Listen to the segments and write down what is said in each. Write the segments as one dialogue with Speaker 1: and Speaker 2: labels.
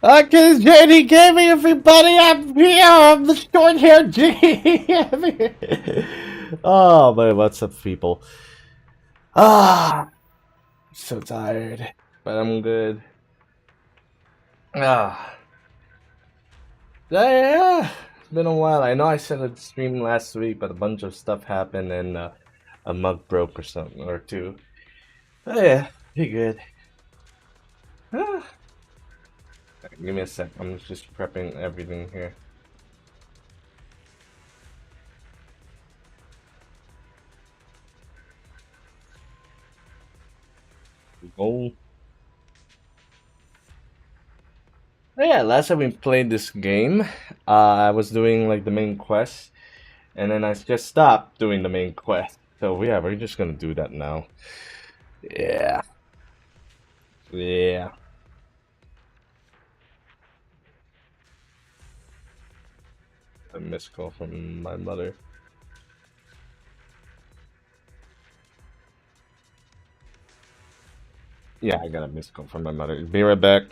Speaker 1: Okay, JD Gaming, everybody. I'm here. I'm the short-haired G. Oh, but what's up, people? I'm so tired, but I'm good. Ah, yeah. It's been a while. I know I said I'd stream last week, but a bunch of stuff happened and a mug broke or something or two. Oh yeah, be good. Ah, give me a sec. I'm just prepping everything here. Go. Oh yeah, last time we played this game, I was doing like the main quest, and then I just stopped doing the main quest. So yeah, we're just gonna do that now. Yeah, yeah. A missed call from my mother. Yeah, I got a missed call from my mother. Be right back.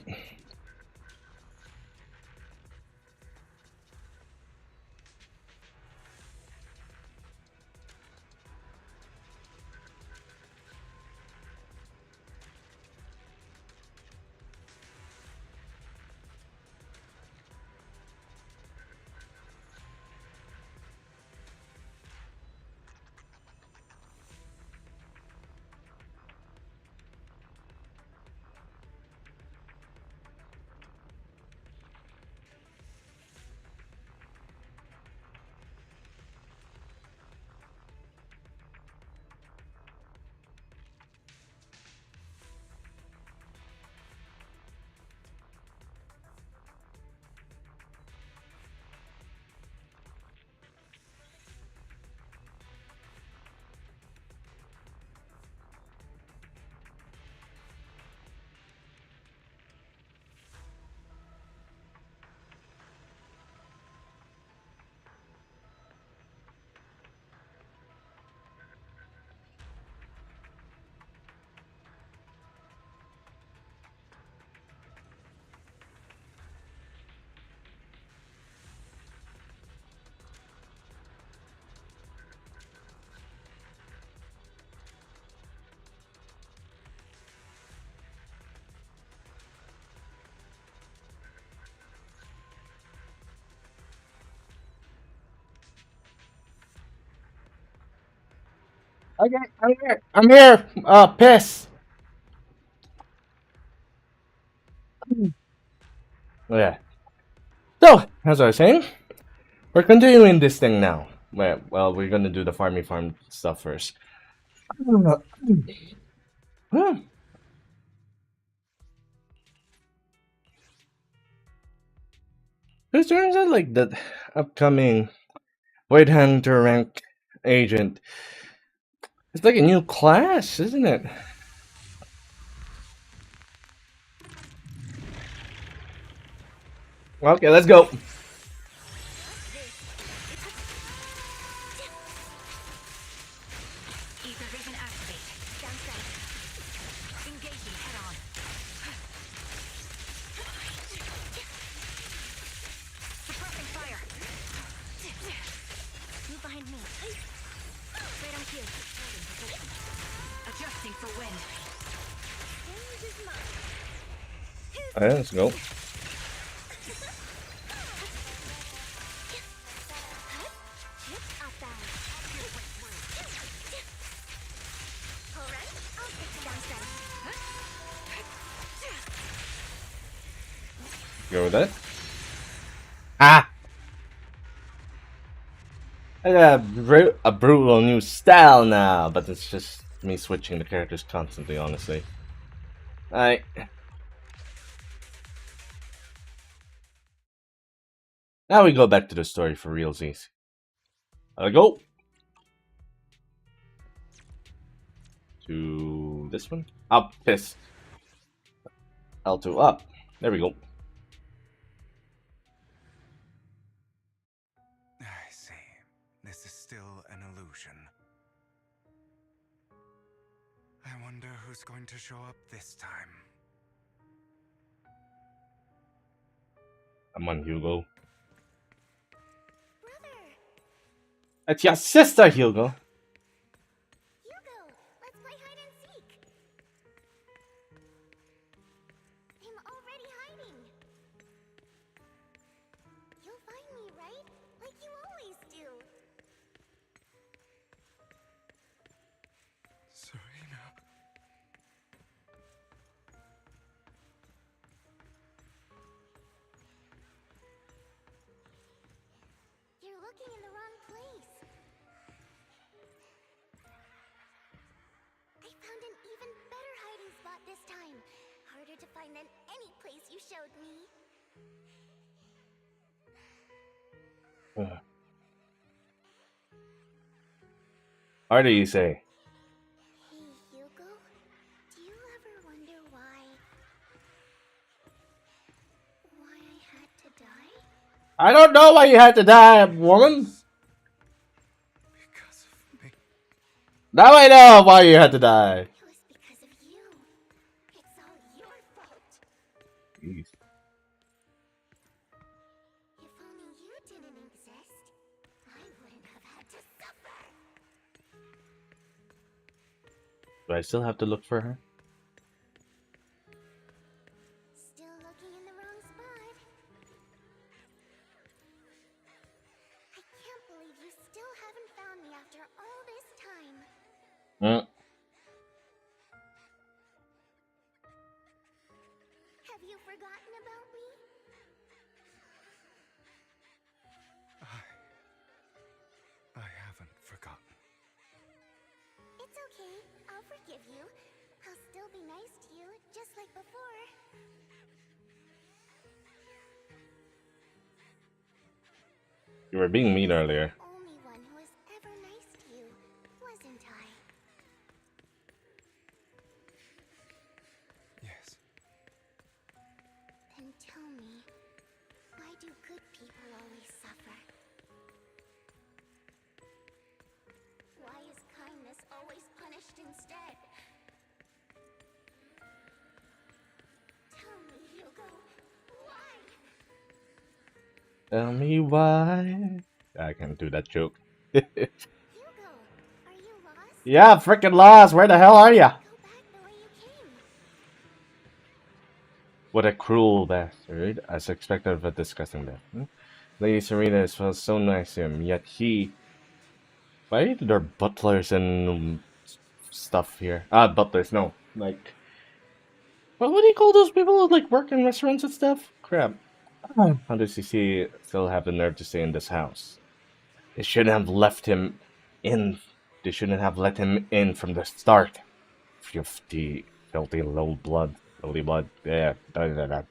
Speaker 1: Okay, I'm here. I'm here. Piss. Yeah. So, as I was saying, we're continuing this thing now. Well, we're gonna do the farm stuff first. Hmm. It turns out like the upcoming White Hunter rank agent. It's like a new class, isn't it? Okay, let's go. Alright, let's go. Go with that. Ah! I got a brutal new style now, but it's just me switching the characters constantly, honestly. Alright. Now we go back to the story for realsies. I go to this one. Up, piss. L2 up. There we go.
Speaker 2: I see. This is still an illusion. I wonder who's going to show up this time.
Speaker 1: Come on, Hugo.
Speaker 3: Brother!
Speaker 1: It's your sister, Hugo.
Speaker 3: Hugo! Let's play hide and seek! I'm already hiding! You'll find me, right? Like you always do!
Speaker 2: Serena.
Speaker 3: You're looking in the wrong place. I found an even better hiding spot this time. Harder to find than any place you showed me.
Speaker 1: Harder, you say?
Speaker 3: Hey, Hugo. Do you ever wonder why I had to die?
Speaker 1: I don't know why you had to die, woman.
Speaker 2: Because of me.
Speaker 1: Now I know why you had to die.
Speaker 3: It was because of you. It's all your fault.
Speaker 1: Jeez.
Speaker 3: If only you didn't exist, I wouldn't have had to suffer.
Speaker 1: Do I still have to look for her?
Speaker 3: Still looking in the wrong spot. I can't believe you still haven't found me after all this time. Have you forgotten about me?
Speaker 2: I haven't forgotten.
Speaker 3: It's okay. I'll forgive you. I'll still be nice to you, just like before.
Speaker 1: You were being mean earlier.
Speaker 3: The only one who was ever nice to you, wasn't I?
Speaker 2: Yes.
Speaker 3: Then tell me, why do good people always suffer? Why is kindness always punished instead? Tell me, Hugo, why?
Speaker 1: Tell me why. I can't do that joke.
Speaker 3: Hugo, are you lost?
Speaker 1: Yeah, freaking lost. Where the hell are ya?
Speaker 3: Go back the way you came.
Speaker 1: What a cruel bastard, as expected of a disgusting death. Lady Serena was so nice to him, yet he... Why are there butlers and stuff here? Butlers, no. Like... What do you call those people who like work in restaurants and stuff? Crap. How does he still have the nerve to stay in this house? They shouldn't have left him in. They shouldn't have let him in from the start. Filthy low blood. Lowly blood. Yeah, that's the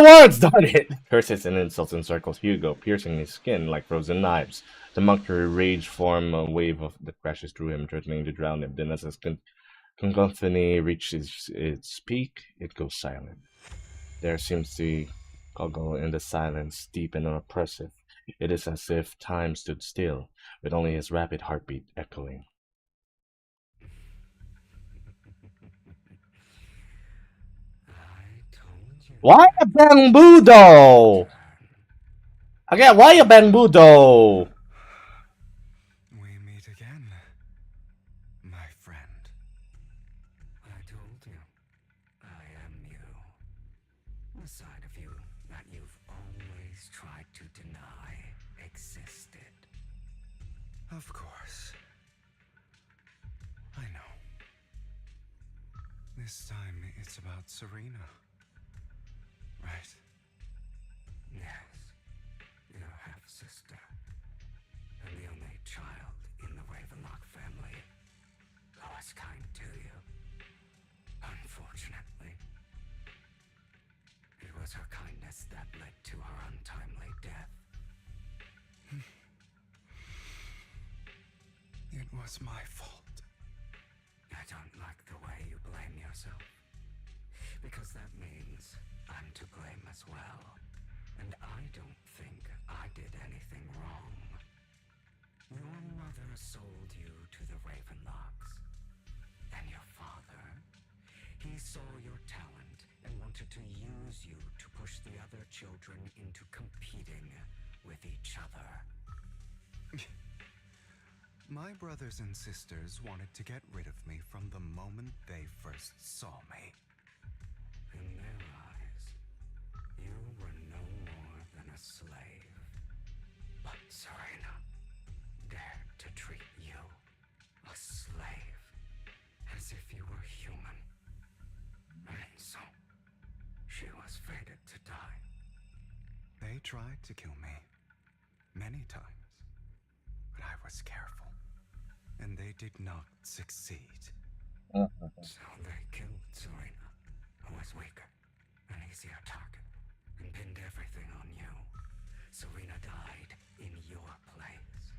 Speaker 1: words, darn it! Curses and insults encircles Hugo, piercing his skin like frozen knives. The monkey rage form a wave that crashes through him, threatening to drown him. Then as his cacophony reaches its peak, it goes silent. There seems to goggle in the silence, deep and oppressive. It is as if time stood still, with only his rapid heartbeat echoing.
Speaker 2: I told you.
Speaker 1: Why a bamboo doll? Again, why a bamboo doll?
Speaker 2: We meet again, my friend. I told you, I am you. The side of you that you've always tried to deny existed. Of course. I know. This time it's about Serena. Right? Yes. Your half-sister. And the only child in the Ravenlock family who was kind to you. Unfortunately. It was her kindness that led to her untimely death. It was my fault. I don't like the way you blame yourself. Because that means I'm to blame as well. And I don't think I did anything wrong. Your mother sold you to the Ravenlocks. And your father, he saw your talent and wanted to use you to push push the other children into competing with each other.
Speaker 4: My brothers and sisters wanted to get rid of me from the moment they first saw me.
Speaker 2: In their eyes, you were no more than a slave. But Serena dared to treat you, a slave, as if you were human. And so, she was fated to die.
Speaker 4: They tried to kill me many times, but I was careful, and they did not succeed.
Speaker 2: So they killed Serena, who was weaker, an easier target, and pinned everything on you. Serena died in your place.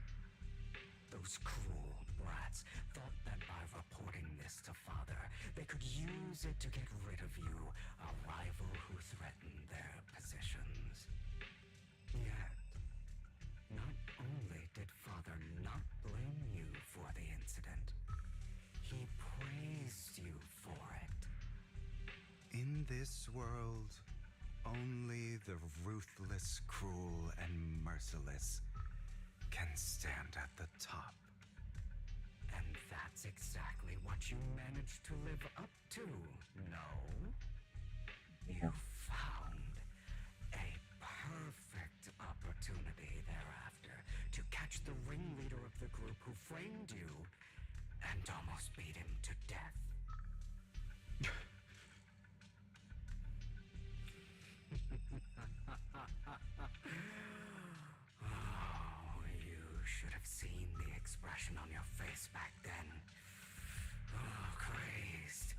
Speaker 2: Those cruel brats thought that by reporting this to Father, they could use it to get rid of you, a rival who threatened their positions. Yet, not only did Father not blame you for the incident, he praised you for it.
Speaker 4: In this world, only the ruthless, cruel, and merciless can stand at the top.
Speaker 2: And that's exactly what you managed to live up to, no? You found a perfect opportunity thereafter to catch the ringleader of the group who framed you and almost beat him to death. Oh, you should have seen the expression on your face back then. Oh, crazed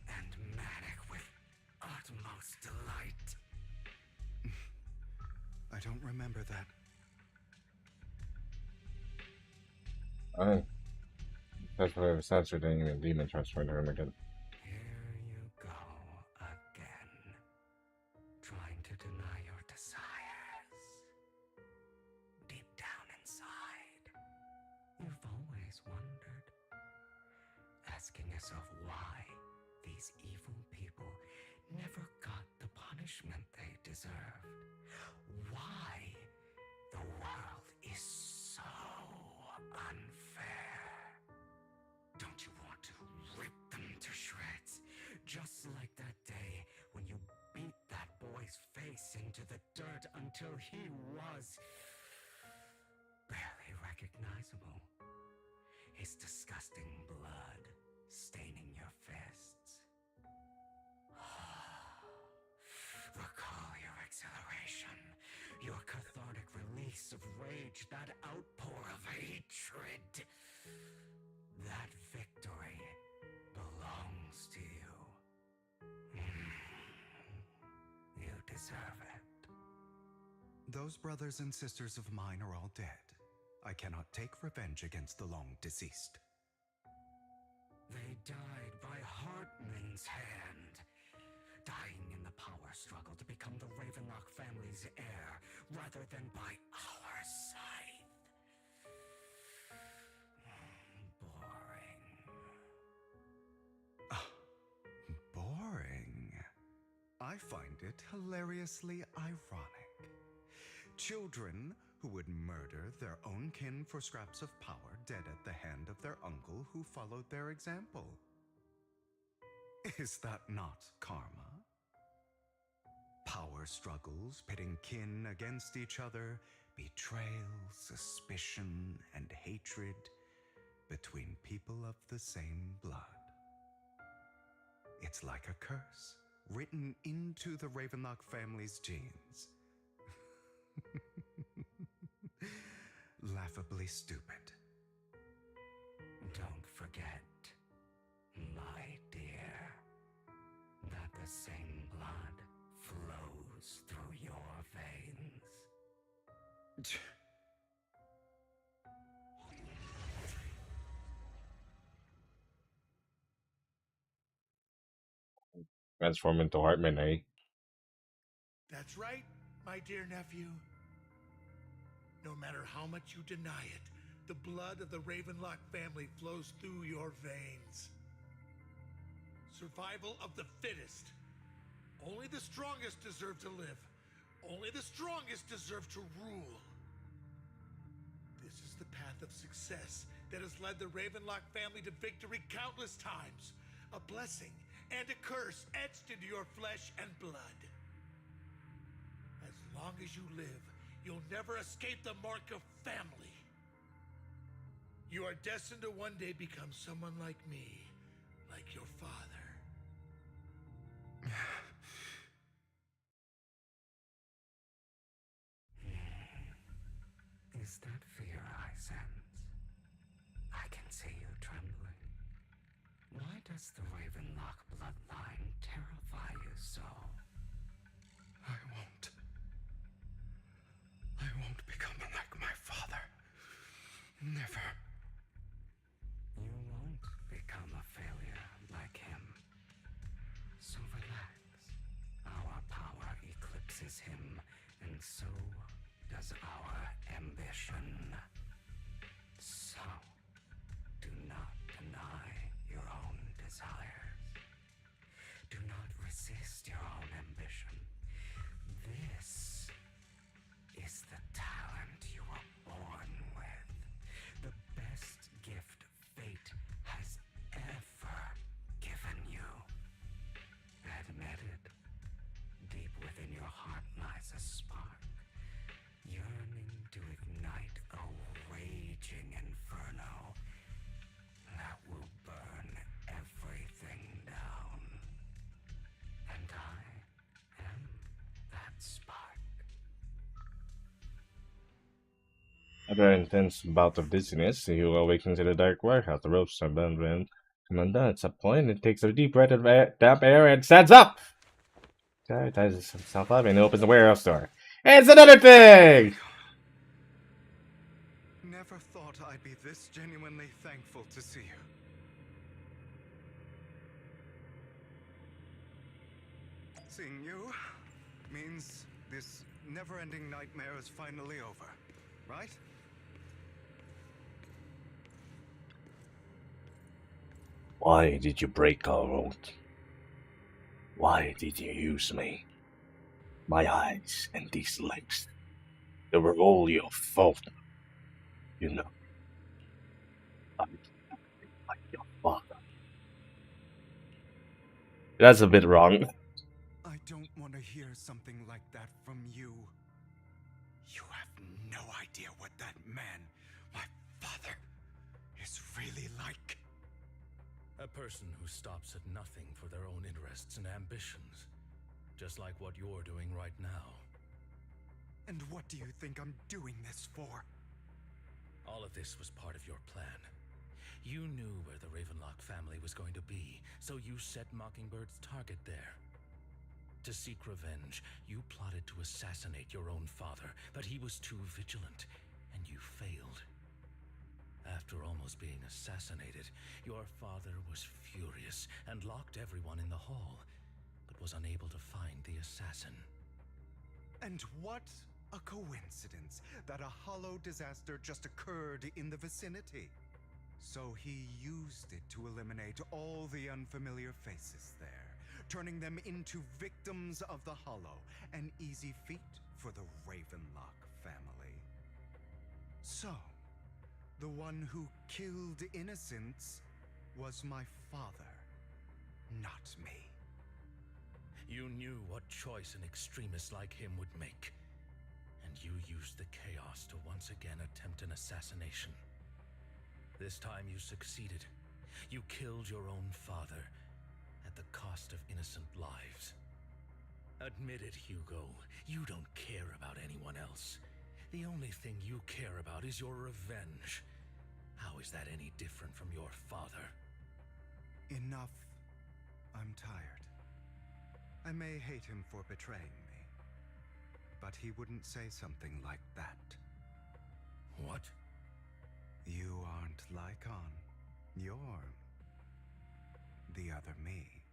Speaker 2: and manic with utmost delight.
Speaker 4: I don't remember that.
Speaker 5: I that's what I was saturating and demon transferring to him again.
Speaker 2: Here you go again, trying to deny your desires. Deep down inside, you've always wondered, asking yourself why these evil people never got the punishment they deserved. Why the world is so unfair. Don't you want to rip them to shreds? Just like that day when you beat that boy's face into the dirt until he was barely recognizable. His disgusting blood staining your fists. Recall your exhilaration, your cathartic release of rage, that outpour of hatred. That victory belongs to you. You deserve it.
Speaker 4: Those brothers and sisters of mine are all dead. I cannot take revenge against the long deceased.
Speaker 2: They died by Hartman's hand, dying in the power struggle to become the Ravenlock family's heir, rather than by our scythe. Boring.
Speaker 4: Boring. I find it hilariously ironic. Children who would murder their own kin for scraps of power dead at the hand of their uncle who followed their example. Is that not karma? Power struggles pitting kin against each other, betrayal, suspicion, and hatred between people of the same blood. It's like a curse written into the Ravenlock family's genes. Laughably stupid.
Speaker 2: Don't forget, my dear, that the same blood flows through your veins.
Speaker 5: Transform into Hartman, eh?
Speaker 6: That's right, my dear nephew. No matter how much you deny it, the blood of the Ravenlock family flows through your veins. Survival of the fittest. Only the strongest deserve to live. Only the strongest deserve to rule. This is the path of success that has led the Ravenlock family to victory countless times. A blessing and a curse etched into your flesh and blood. As long as you live, you'll never escape the mark of family. You are destined to one day become someone like me, like your father.
Speaker 2: Is that fear I sense? I can see you trembling. Why does the Ravenlock bloodline terrify you so?
Speaker 4: I won't become like my father. Never.
Speaker 2: You won't become a failure like him. So relax. Our power eclipses him, and so does our ambition. So, do not deny your own desires. Do not resist your own ambition. This is the talent you were born with. The best gift fate has ever given you. Admit it. Deep within your heart lies a spark, yearning to ignite a raging inferno that will burn everything down. And I am that spark.
Speaker 1: After an intense bout of dizziness, Hugo awakens in a dark warehouse. The ropes are bent around him undone. At some point, it takes a deep breath of damp air and stands up! Guy ties himself up and opens the warehouse door. It's another thing!
Speaker 4: Never thought I'd be this genuinely thankful to see you. Seeing you means this never-ending nightmare is finally over, right?
Speaker 1: Why did you break our oath? Why did you use me? My eyes and these legs. They were all your fault. You know. I'm like your father. That's a bit wrong.
Speaker 4: I don't want to hear something like that from you. You have no idea what that man, my father, is really like.
Speaker 7: A person who stops at nothing for their own interests and ambitions. Just like what you're doing right now.
Speaker 4: And what do you think I'm doing this for?
Speaker 7: All of this was part of your plan. You knew where the Ravenlock family was going to be, so you set Mockingbird's target there. To seek revenge, you plotted to assassinate your own father, but he was too vigilant, and you failed. After almost being assassinated, your father was furious and locked everyone in the hall, but was unable to find the assassin.
Speaker 4: And what a coincidence that a hollow disaster just occurred in the vicinity. So he used it to eliminate all the unfamiliar faces there, turning them into victims of the hollow, an easy feat for the Ravenlock family. So, the one who killed innocents was my father, not me.
Speaker 7: You knew what choice an extremist like him would make. And you used the chaos to once again attempt an assassination. This time you succeeded. You killed your own father at the cost of innocent lives. Admit it, Hugo. You don't care about anyone else. The only thing you care about is your revenge. How is that any different from your father?
Speaker 4: Enough. I'm tired. I may hate him for betraying me, but he wouldn't say something like that.
Speaker 7: What?
Speaker 4: You aren't Lycon. You're the other me,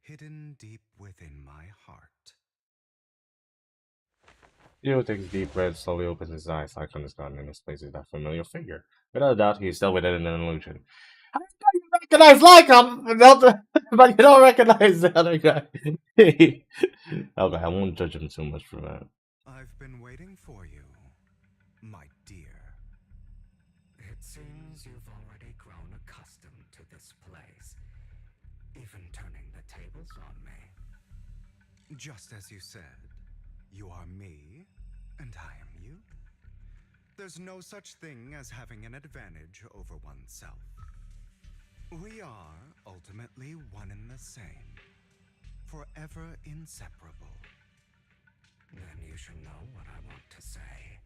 Speaker 4: hidden deep within my heart.
Speaker 1: Hugo takes a deep breath, slowly opens his eyes. Icon is gone, and his place is that familiar figure. Without a doubt, he is still within an illusion. I'm coming back recognize Lycom, but you don't recognize the other guy. Okay, I won't judge him too much for that.
Speaker 4: I've been waiting for you, my dear.
Speaker 2: It seems you've already grown accustomed to this place, even turning the tables on me.
Speaker 4: Just as you said, you are me, and I am you. There's no such thing as having an advantage over oneself. We are ultimately one and the same, forever inseparable.
Speaker 2: Then you should know what I want to say.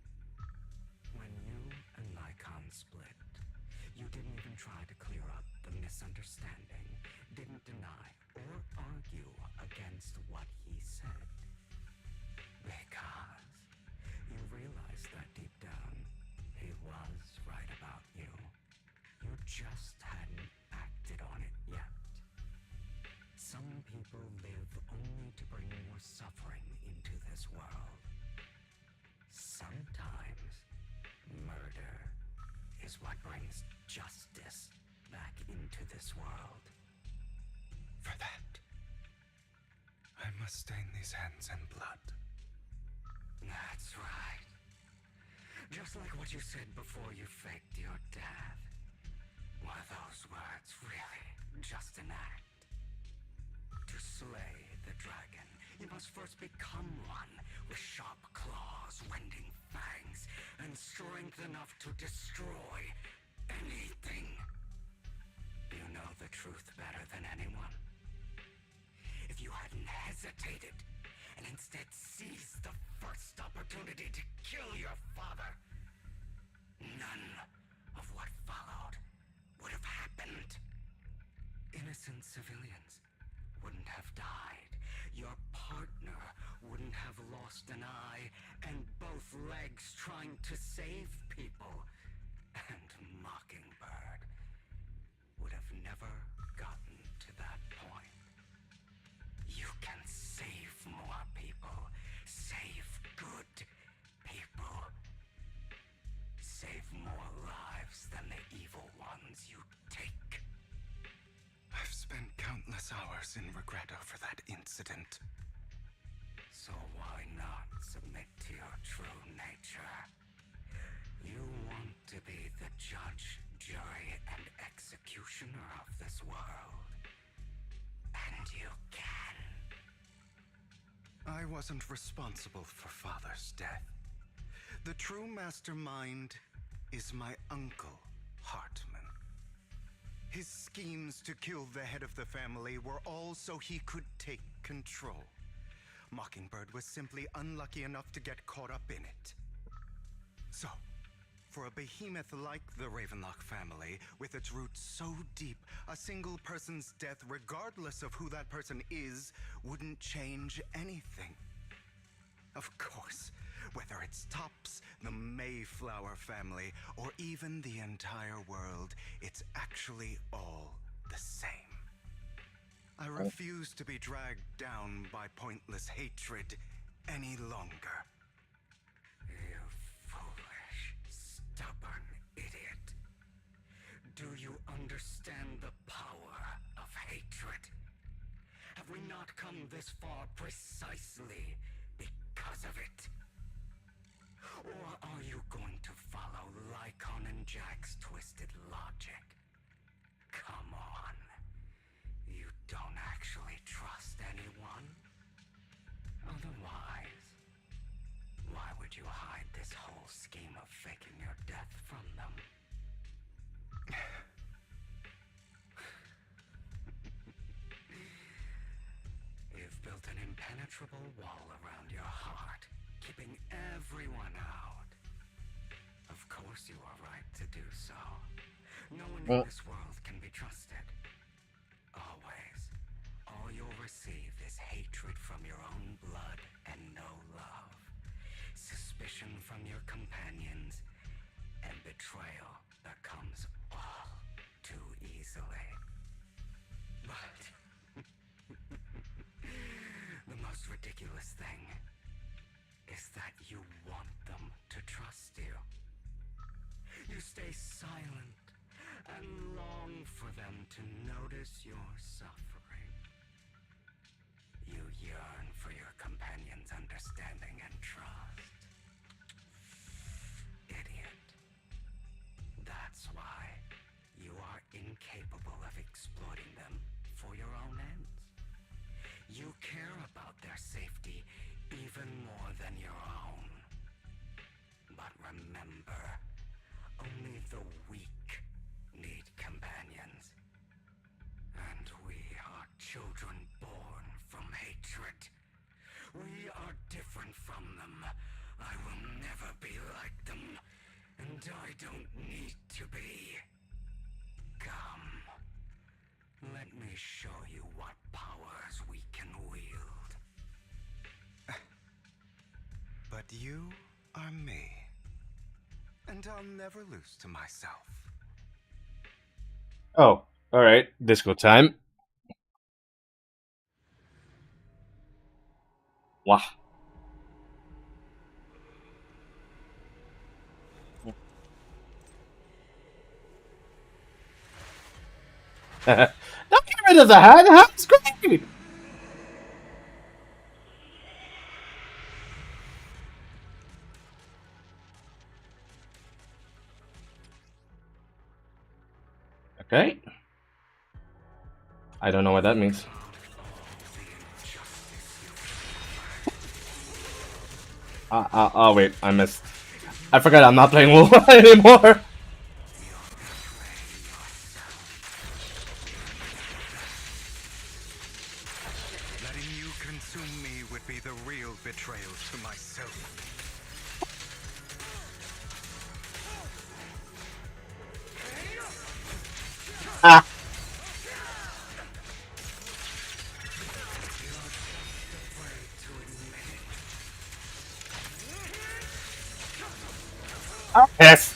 Speaker 2: When you and Lycon split, you didn't even try to clear up the misunderstanding, didn't deny or argue against what he said. Because you realized that deep down, he was right about you. You just hadn't acted on it yet. Some people live only to bring more suffering into this world. Sometimes, murder is what brings justice back into this world.
Speaker 4: For that, I must stain these hands in blood.
Speaker 2: That's right. Just like what you said before you faked your death. Were those words really just an act? To slay the dragon, you must first become one with sharp claws, wending fangs, and strength enough to destroy anything. You know the truth better than anyone. If you hadn't hesitated and instead seized the first opportunity to kill your father, none of what followed would have happened. Innocent civilians wouldn't have died. Your partner wouldn't have lost an eye and both legs trying to save people. And Mockingbird would have never gotten to that point. You can save more people. Save good people. Save more lives than the evil ones you take.
Speaker 4: I've spent countless hours in regret over that incident.
Speaker 2: So why not submit to your true nature? You want to be the judge, jury, and executioner of this world. And you can.
Speaker 4: I wasn't responsible for Father's death. The true mastermind is my uncle, Hartman. His schemes to kill the head of the family were all so he could take control. Mockingbird was simply unlucky enough to get caught up in it. So, for a behemoth like the Ravenlock family, with its roots so deep, a single person's death, regardless of who that person is, wouldn't change anything. Of course, whether it's Tops, the Mayflower family, or even the entire world, it's actually all the same. I refuse to be dragged down by pointless hatred any longer.
Speaker 2: You foolish, stubborn idiot. Do you understand the power of hatred? Have we not come this far precisely because of it? Or are you going to follow Lycon and Jack's twisted logic? Come on. You don't actually trust anyone? Otherwise, why would you hide this whole scheme of faking your death from them? You've built an impenetrable wall around your heart, keeping everyone out. Of course you are right to do so. No one in this world can be trusted. Always. All you'll receive is hatred from your own blood and no love. Suspicion from your companions, and betrayal that comes all too easily. But the most ridiculous thing is that you want them to trust you. You stay silent, and long for them to notice your suffering. You yearn for your companion's understanding and trust. Idiot. That's why you are incapable of exploiting them for your own ends. You care about their safety even more than your own. But remember, only the weak need companions. And we are children born from hatred. We are different from them. I will never be like them. And I don't need to be. Come. Let me show you what powers we can wield.
Speaker 4: But you are me. And I'll never lose to myself.
Speaker 1: Oh, alright. Disco time. Wow. Don't get rid of the hat. The hat's great. Okay. I don't know what that means. Oh wait, I missed. I forgot I'm not playing WoW anymore.
Speaker 4: Letting you consume me would be the real betrayal to myself.
Speaker 1: Ah. Yes.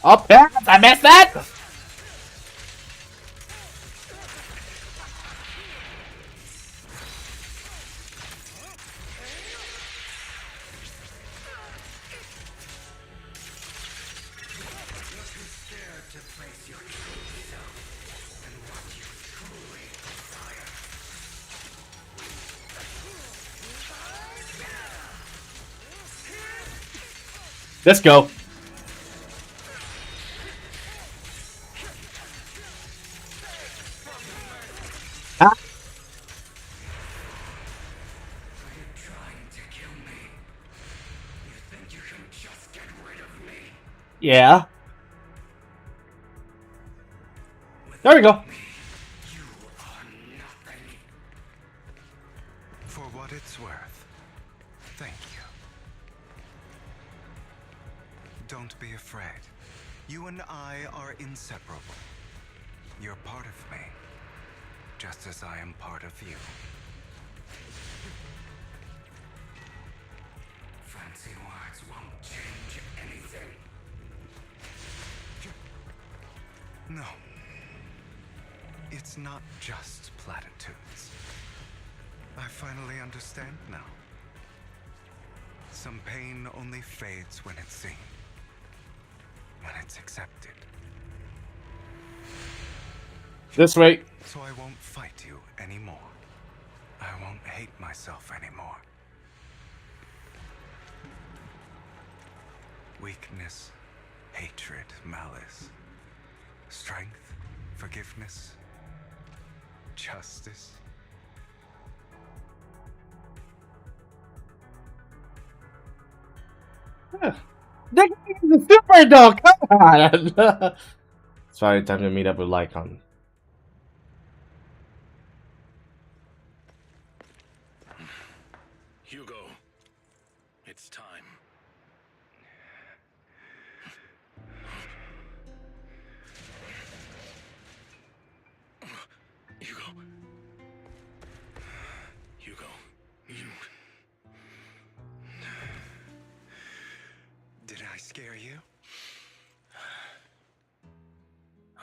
Speaker 1: Oh, yes, I missed that. Let's go. Ah. Yeah. There we go.
Speaker 4: For what it's worth, thank you. Don't be afraid. You and I are inseparable. You're part of me, just as I am part of you.
Speaker 2: Fancy words won't change anything.
Speaker 4: No. It's not just platitudes. I finally understand now. Some pain only fades when it's seen. When it's accepted.
Speaker 1: This way.
Speaker 4: So I won't fight you anymore. I won't hate myself anymore. Weakness, hatred, malice, strength, forgiveness, justice.
Speaker 1: The super dog. Come on. Sorry, time to meet up with Lycon.
Speaker 7: Hugo, it's time. Hugo. Hugo, you...
Speaker 4: Did I scare you?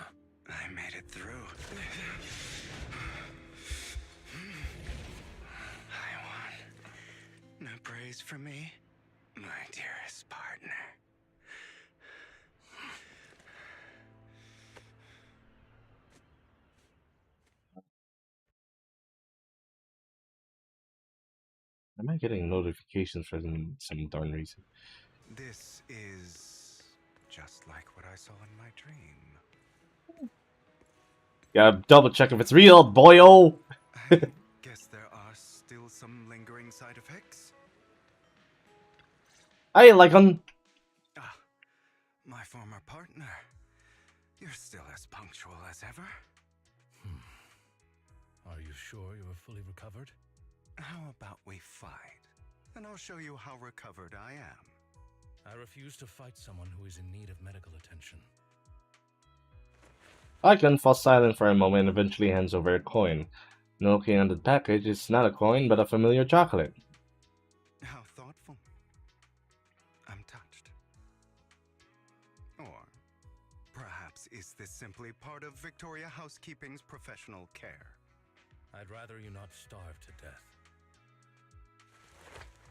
Speaker 4: I made it through. days for me, my dearest partner.
Speaker 1: Am I getting notifications for some darn reason?
Speaker 4: This is just like what I saw in my dream.
Speaker 1: Gotta double check if it's real, boyo!
Speaker 4: I guess there are still some lingering side effects.
Speaker 1: I like him.
Speaker 4: Ah, my former partner. You're still as punctual as ever.
Speaker 7: Are you sure you are fully recovered?
Speaker 4: How about we fight? And I'll show you how recovered I am.
Speaker 7: I refuse to fight someone who is in need of medical attention.
Speaker 1: Icon falls silent for a moment and eventually hands over a coin. Looking at the package, it's not a coin, but a familiar chocolate.
Speaker 4: How thoughtful. I'm touched. Or perhaps is this simply part of Victoria Housekeeping's professional care?
Speaker 7: I'd rather you not starve to death.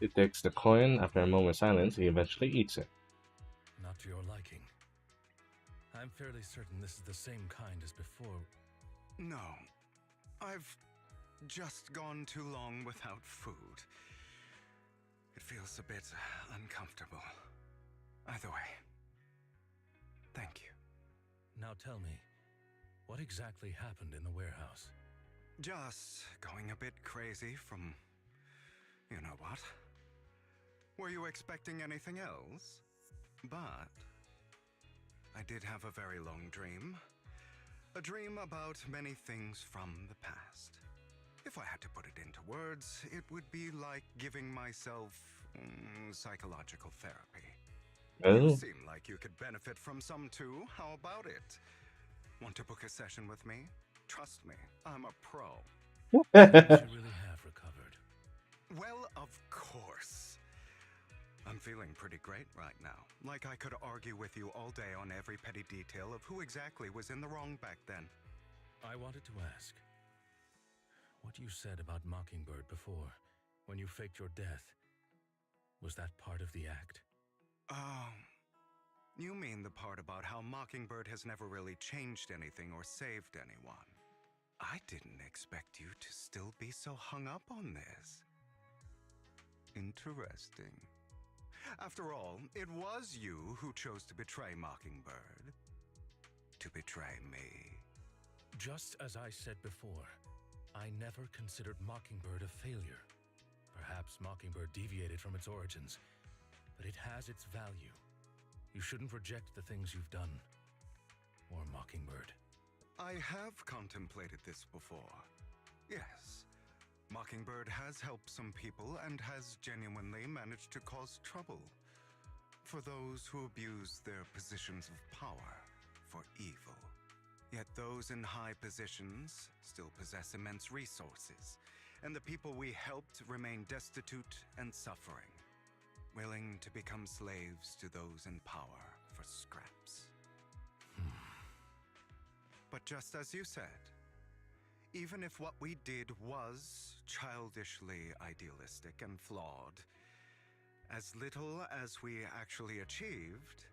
Speaker 1: He takes the coin. After a moment's silence, he eventually eats it.
Speaker 7: Not to your liking. I'm fairly certain this is the same kind as before.
Speaker 4: No. I've just gone too long without food. It feels a bit uncomfortable. Either way, thank you.
Speaker 7: Now tell me, what exactly happened in the warehouse?
Speaker 4: Just going a bit crazy from... you know what? Were you expecting anything else? But I did have a very long dream. A dream about many things from the past. If I had to put it into words, it would be like giving myself psychological therapy. You
Speaker 1: Oh.
Speaker 4: seem like you could benefit from some too. How about it? Want to book a session with me? Trust me, I'm a pro.
Speaker 7: You really have recovered.
Speaker 4: Well, of course. I'm feeling pretty great right now. Like I could argue with you all day on every petty detail of who exactly was in the wrong back then.
Speaker 7: I wanted to ask, what you said about Mockingbird before, when you faked your death, was that part of the act?
Speaker 4: Oh, you mean the part about how Mockingbird has never really changed anything or saved anyone. I didn't expect you to still be so hung up on this. Interesting. After all, it was you who chose to betray Mockingbird. To betray me.
Speaker 7: Just as I said before, I never considered Mockingbird a failure. Perhaps Mockingbird deviated from its origins, but it has its value. You shouldn't reject the things you've done. Or Mockingbird.
Speaker 4: I have contemplated this before. Yes. Mockingbird has helped some people and has genuinely managed to cause trouble for those who abuse their positions of power for evil. Yet those in high positions still possess immense resources, and the people we helped remain destitute and suffering, willing to become slaves to those in power for scraps. But just as you said, even if what we did was childishly idealistic and flawed, as little as we actually achieved,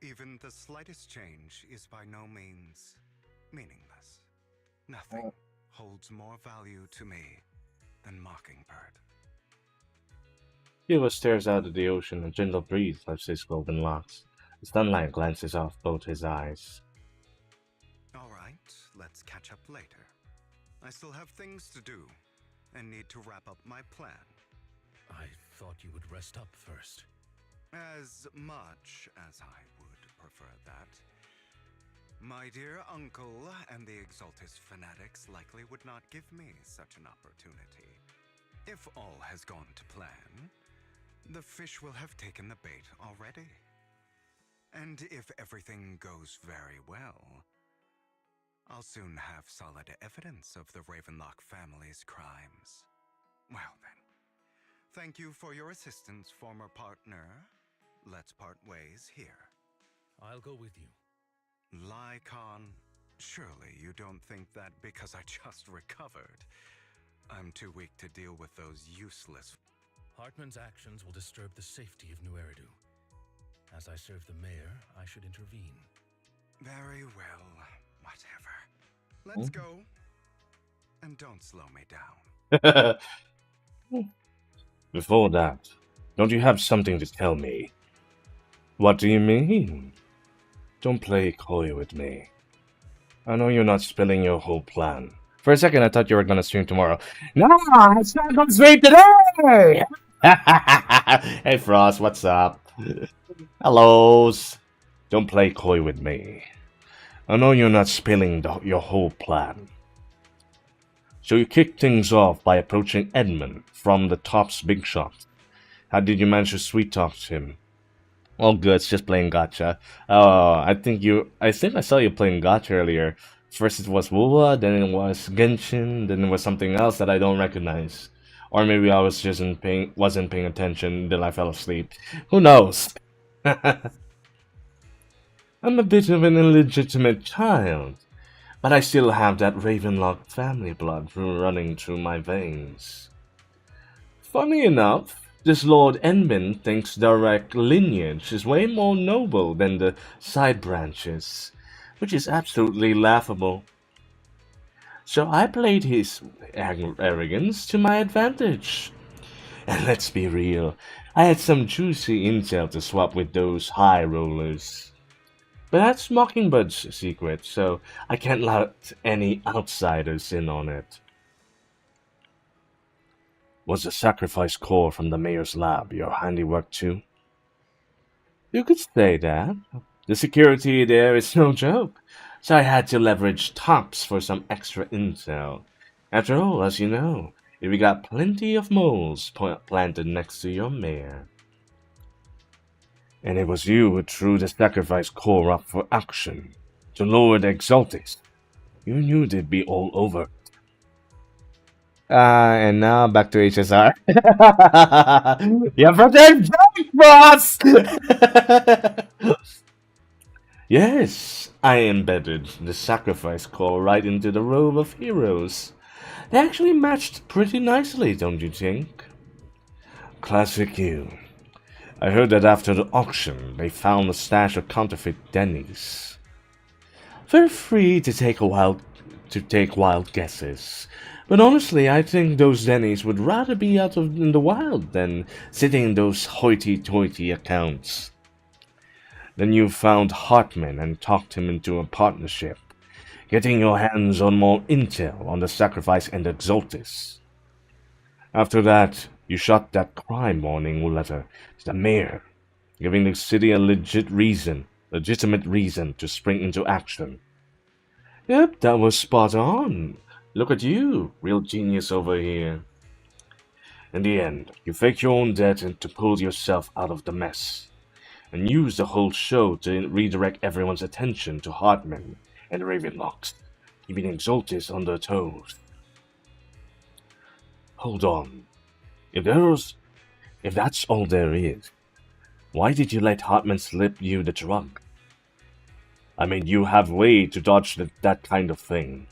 Speaker 4: even the slightest change is by no means meaningless. Nothing holds more value to me than Mockingbird.
Speaker 1: Hugo stares out at the ocean. A gentle breeze lifts his golden locks. The sunlight glances off both his eyes.
Speaker 4: All right, let's catch up later. I still have things to do and need to wrap up my plan.
Speaker 7: I thought you would rest up first.
Speaker 4: As much as I would prefer that. My dear uncle and the Exaltus fanatics likely would not give me such an opportunity. If all has gone to plan, the fish will have taken the bait already. And if everything goes very well, I'll soon have solid evidence of the Ravenlock family's crimes. Well then, thank you for your assistance, former partner. Let's part ways here.
Speaker 7: I'll go with you.
Speaker 4: Lycon, surely you don't think that because I just recovered, I'm too weak to deal with those useless...
Speaker 7: Hartman's actions will disturb the safety of New Eridu. As I serve the mayor, I should intervene.
Speaker 4: Very well, whatever. Let's go. And don't slow me down.
Speaker 1: Before that, don't you have something to tell me? What do you mean? Don't play coy with me. I know you're not spilling your whole plan. For a second, I thought you were gonna stream tomorrow. No, it's not gonna stream today! Hey, Frost, what's up? Hellos. Don't play coy with me. I know you're not spilling your whole plan. So you kicked things off by approaching Edmund from the top's big shot. How did you manage to sweet talk to him? All good, it's just playing gacha. Oh, I think I saw you playing gacha earlier. First it was WoWa, then it was Genshin, then it was something else that I don't recognize. Or maybe I wasn't paying attention, then I fell asleep. Who knows? I'm a bit of an illegitimate child, but I still have that Ravenlock family blood running through my veins. Funny enough, this Lord Edmund thinks direct lineage is way more noble than the side branches, which is absolutely laughable. So I played his arrogance to my advantage. And let's be real, I had some juicy intel to swap with those high rollers. But that's Mockingbird's secret, so I can't let any outsiders in on it. Was the sacrifice core from the mayor's lab your handiwork too? You could say that. The security there is no joke, so I had to leverage tops for some extra intel. After all, as you know, we got plenty of moles planted next to your mayor. And it was you who threw the sacrifice core up for auction, to lower the Exaltis. You knew they'd be all over. And now back to HSR. You're fucking drunk, boss! Yes, I embedded the sacrifice core right into the row of heroes. They actually matched pretty nicely, don't you think? Classic you. I heard that after the auction, they found a stash of counterfeit Denny's. Feel free to take wild guesses. But honestly, I think those Denny's would rather be out in the wild than sitting in those hoity-toity accounts. Then you found Hartman and talked him into a partnership, getting your hands on more intel on the sacrifice and Exaltis. After that, you shot that crime warning letter to the mayor, giving the city a legitimate reason to spring into action. Yep, that was spot on. Look at you, real genius over here. In the end, you faked your own death and to pull yourself out of the mess, and used the whole show to redirect everyone's attention to Hartman and the Ravenlocks, keeping Exaltis on their toes. Hold on. If that's all there is, why did you let Hartman slip you the drug? I mean, you have a way to dodge that kind of thing.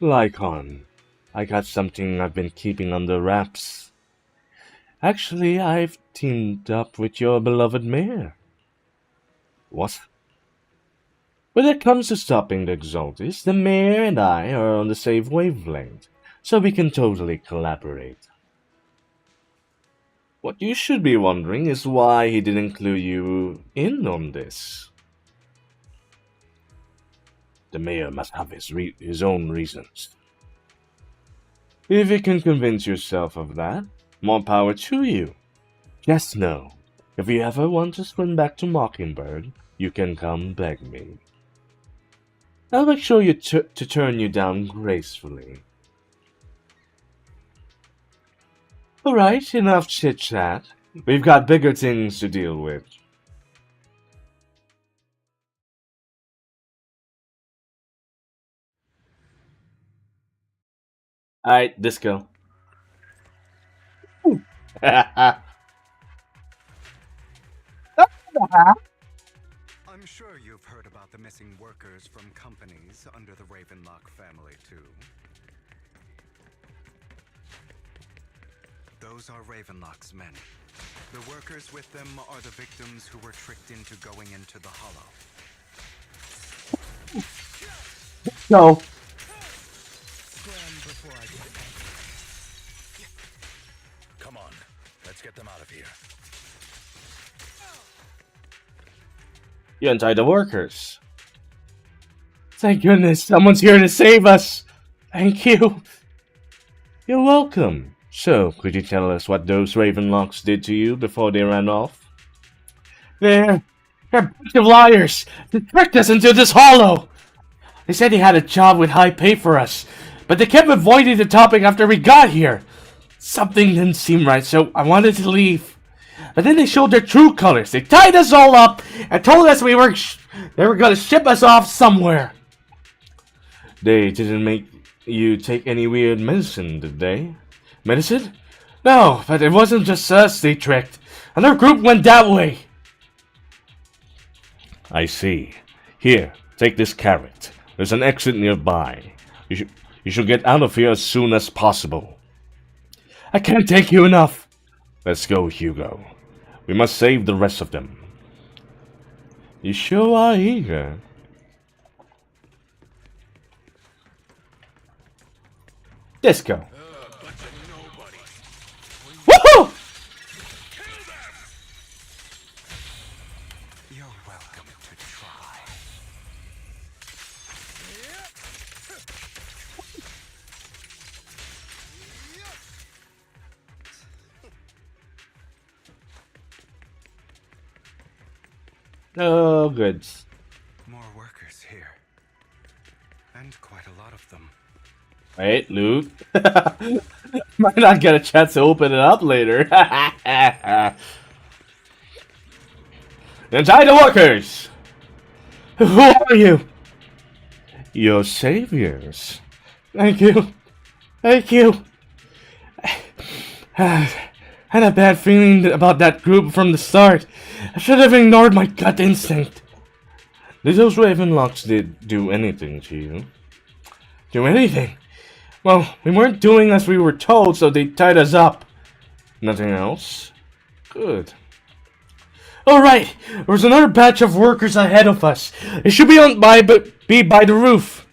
Speaker 1: Lycon, I got something I've been keeping under wraps. Actually, I've teamed up with your beloved mayor. What? When it comes to stopping the Exaltis, the mayor and I are on the same wavelength, so we can totally collaborate. What you should be wondering is why he didn't clue you in on this. The mayor must have his own reasons. If you can convince yourself of that, more power to you. Just know, if you ever want to swim back to Mockingbird, you can come beg me. I'll make sure to turn you down gracefully. Alright, enough chit-chat. We've got bigger things to deal with. Alright, disco.
Speaker 4: I'm sure you've heard about the missing workers from companies under the Ravenlock family, too? Those are Ravenlock's men. The workers with them are the victims who were tricked into going into the Hollow.
Speaker 1: No.
Speaker 7: Come on, let's get them out of here.
Speaker 1: You untie the workers. Thank goodness, someone's here to save us. Thank you. You're welcome. So, could you tell us what those Ravenlocks did to you before they ran off? They're a bunch of liars. They tricked us into this hollow. They said they had a job with high pay for us, but they kept avoiding the topic after we got here. Something didn't seem right, so I wanted to leave. But then they showed their true colors. They tied us all up and told us they were going to ship us off somewhere. They didn't make you take any weird medicine, did they? Medicine? No, but it wasn't just us they tricked. Another group went that way. I see. Here, take this carrot. There's an exit nearby. You should get out of here as soon as possible. I can't thank you enough. Let's go, Hugo. We must save the rest of them. You sure are eager. Disco. Woohoo!
Speaker 4: You're welcome to try.
Speaker 1: Oh, good.
Speaker 4: More workers here. And quite a lot of them.
Speaker 1: Wait, loot. Might not get a chance to open it up later. Inside the workers! Who are you? Your saviors. Thank you. Thank you. I had a bad feeling about that group from the start. I should have ignored my gut instinct. Did those Ravenlocks do anything to you? Do anything? Well, we weren't doing as we were told, so they tied us up. Nothing else? Good. Alright, there's another batch of workers ahead of us. They should be by the roof.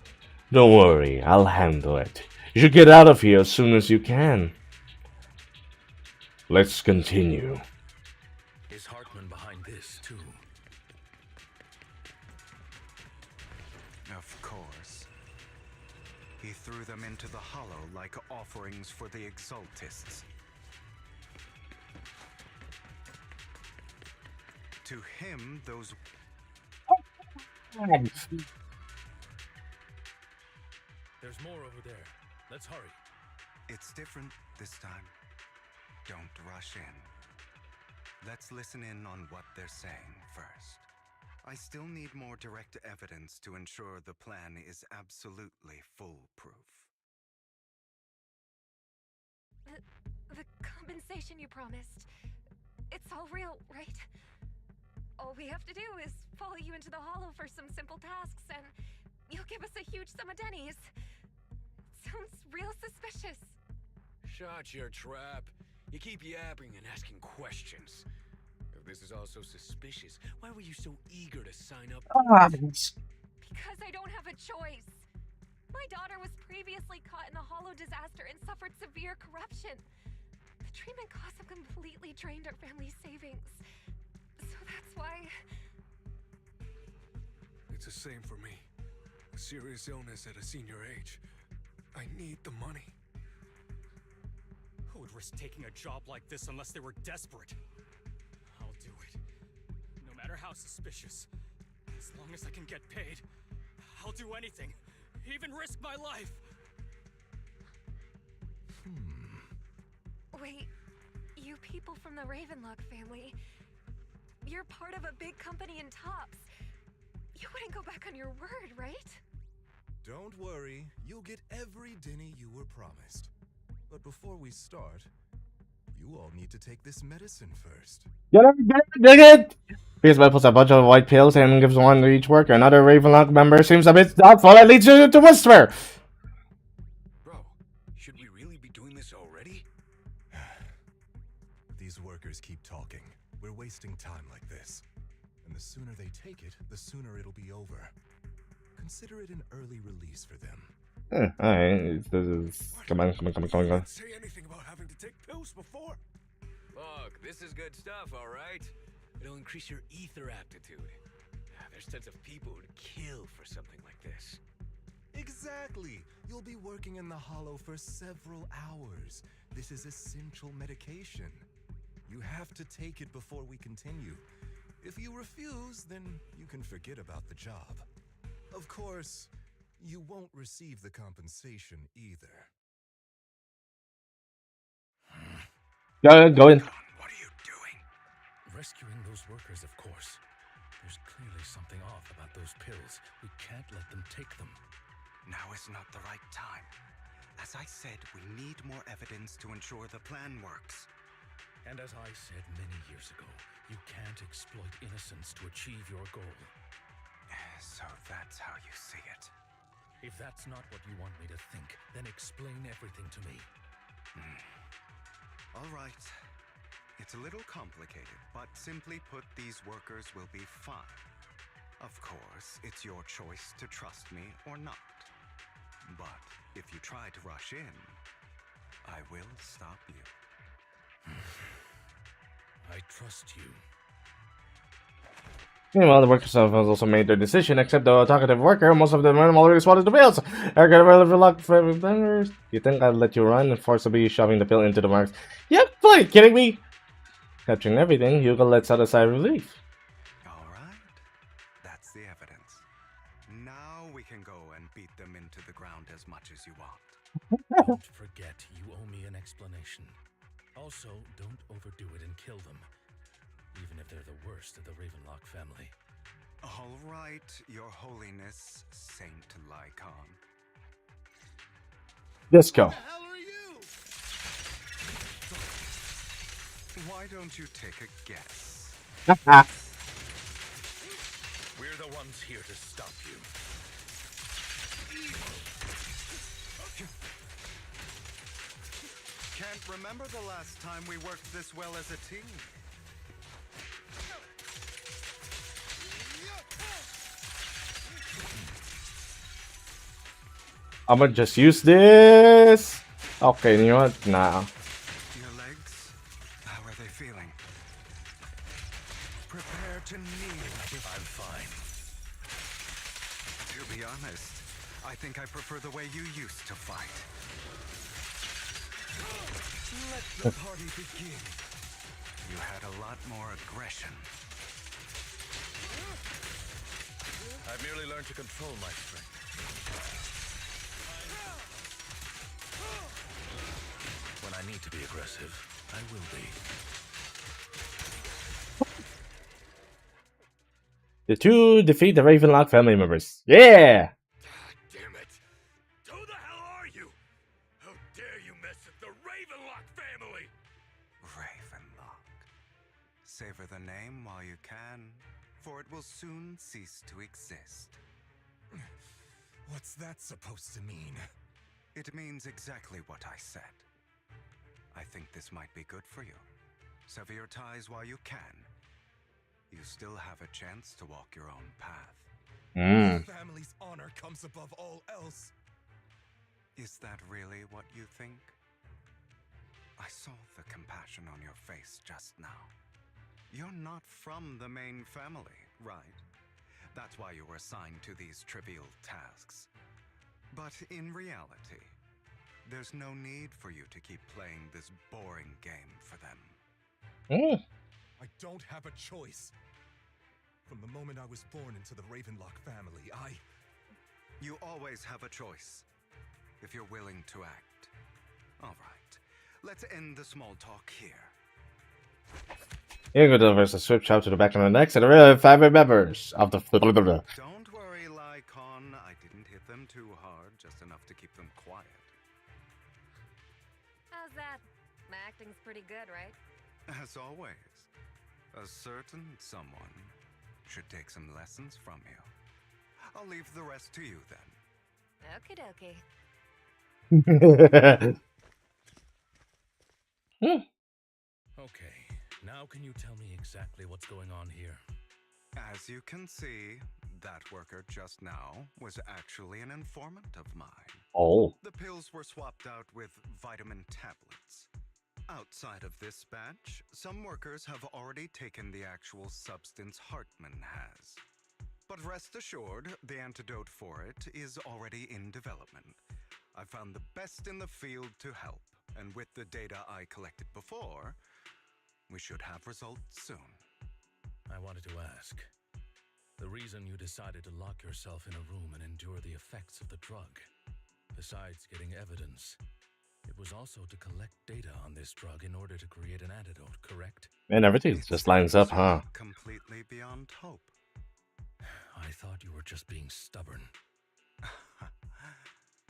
Speaker 1: Don't worry, I'll handle it. You should get out of here as soon as you can. Let's continue.
Speaker 7: Is Hartman behind this, too?
Speaker 4: Of course. He threw them into the Hollow like offerings for the Exaltists. To him, those...
Speaker 7: There's more over there. Let's hurry.
Speaker 4: It's different this time. Don't rush in. Let's listen in on what they're saying first. I still need more direct evidence to ensure the plan is absolutely foolproof.
Speaker 8: The compensation you promised, it's all real, right? All we have to do is follow you into the Hollow for some simple tasks, and you'll give us a huge sum of dennies. Sounds real suspicious.
Speaker 9: Shut your trap. You keep yapping and asking questions. If this is all so suspicious, why were you so eager to sign up?
Speaker 8: Because I don't have a choice. My daughter was previously caught in the Hollow disaster and suffered severe corruption. The treatment costs have completely drained our family's savings. So that's why...
Speaker 6: It's the same for me. A serious illness at a senior age. I need the money.
Speaker 10: Who would risk taking a job like this unless they were desperate? I'll do it. No matter how suspicious. As long as I can get paid, I'll do anything. Even risk my life.
Speaker 8: Wait, you people from the Ravenlock family, you're part of a big company in Tops. You wouldn't go back on your word, right?
Speaker 11: Don't worry, you'll get every denny you were promised. But before we start, you all need to take this medicine first.
Speaker 1: Get it, get it, dig it! Beastman puts a bunch of white pills and gives one to each worker. Another Ravenlock member seems a bit doubtful and leads you to whisper.
Speaker 9: Bro, should we really be doing this already?
Speaker 11: These workers keep talking. We're wasting time like this. And the sooner they take it, the sooner it'll be over. Consider it an early release for them.
Speaker 1: Alright, this is... Come on.
Speaker 6: Didn't say anything about having to take pills before.
Speaker 9: Look, this is good stuff, alright? It'll increase your ether aptitude. There's tons of people who'd kill for something like this.
Speaker 11: Exactly! You'll be working in the Hollow for several hours. This is essential medication. You have to take it before we continue. If you refuse, then you can forget about the job. Of course, you won't receive the compensation either.
Speaker 1: Go in.
Speaker 9: What are you doing?
Speaker 7: Rescuing those workers, of course. There's clearly something off about those pills. We can't let them take them.
Speaker 4: Now is not the right time. As I said, we need more evidence to ensure the plan works.
Speaker 7: And as I said many years ago, you can't exploit innocence to achieve your goal.
Speaker 4: So that's how you see it.
Speaker 7: If that's not what you want me to think, then explain everything to me.
Speaker 4: All right. It's a little complicated, but simply put, these workers will be fine. Of course, it's your choice to trust me or not. But if you try to rush in, I will stop you.
Speaker 7: I trust you.
Speaker 1: Meanwhile, the workers have also made their decision, except the talkative worker. Most of them already spotted the pills. I got a relevant luck for members. You think I'd let you run and forcibly shoving the pill into the marks? Yep, are you kidding me? Capturing everything, Hugo lets out a sigh of relief.
Speaker 4: All right. That's the evidence. Now we can go and beat them into the ground as much as you want.
Speaker 7: Don't forget, you owe me an explanation. Also, don't overdo it and kill them. Even if they're the worst of the Ravenlock family.
Speaker 4: All right, Your Holiness, Saint Lycon.
Speaker 1: Disco.
Speaker 6: What the hell are you?
Speaker 4: Why don't you take a guess?
Speaker 7: We're the ones here to stop you.
Speaker 4: Can't remember the last time we worked this well as a team.
Speaker 1: I'm gonna just use this. Okay, you know what? Nah.
Speaker 4: Your legs? How are they feeling? Prepare to kneel.
Speaker 7: I'm fine.
Speaker 4: To be honest, I think I prefer the way you used to fight. Let the party begin. You had a lot more aggression.
Speaker 7: I've merely learned to control my strength. When I need to be aggressive, I will be.
Speaker 1: The two defeat the Ravenlock family members. Yeah!
Speaker 6: Damn it! Who the hell are you? How dare you mess with the Ravenlock family?
Speaker 4: Ravenlock. Savor the name while you can, for it will soon cease to exist.
Speaker 11: What's that supposed to mean?
Speaker 4: It means exactly what I said. I think this might be good for you. Sever your ties while you can. You still have a chance to walk your own path.
Speaker 11: Family's honor comes above all else.
Speaker 4: Is that really what you think? I saw the compassion on your face just now. You're not from the main family, right? That's why you were assigned to these trivial tasks. But in reality, there's no need for you to keep playing this boring game for them.
Speaker 11: I don't have a choice. From the moment I was born into the Ravenlock family,
Speaker 4: You always have a choice, if you're willing to act. All right, let's end the small talk here.
Speaker 1: Hugo delivers a swift shot to the back of the neck and the real family members of the...
Speaker 4: Don't worry, Lycon. I didn't hit them too hard, just enough to keep them quiet.
Speaker 8: How's that? My acting's pretty good, right?
Speaker 4: As always. A certain someone should take some lessons from you. I'll leave the rest to you then.
Speaker 8: Okie dokie.
Speaker 7: Okay, now can you tell me exactly what's going on here?
Speaker 4: As you can see, that worker just now was actually an informant of mine.
Speaker 1: Oh.
Speaker 4: The pills were swapped out with vitamin tablets. Outside of this batch, some workers have already taken the actual substance Hartman has. But rest assured, the antidote for it is already in development. I found the best in the field to help, and with the data I collected before, we should have results soon.
Speaker 7: I wanted to ask. The reason you decided to lock yourself in a room and endure the effects of the drug, besides getting evidence, it was also to collect data on this drug in order to create an antidote, correct?
Speaker 1: Man, everything just lines up, huh?
Speaker 4: Completely beyond hope.
Speaker 7: I thought you were just being stubborn.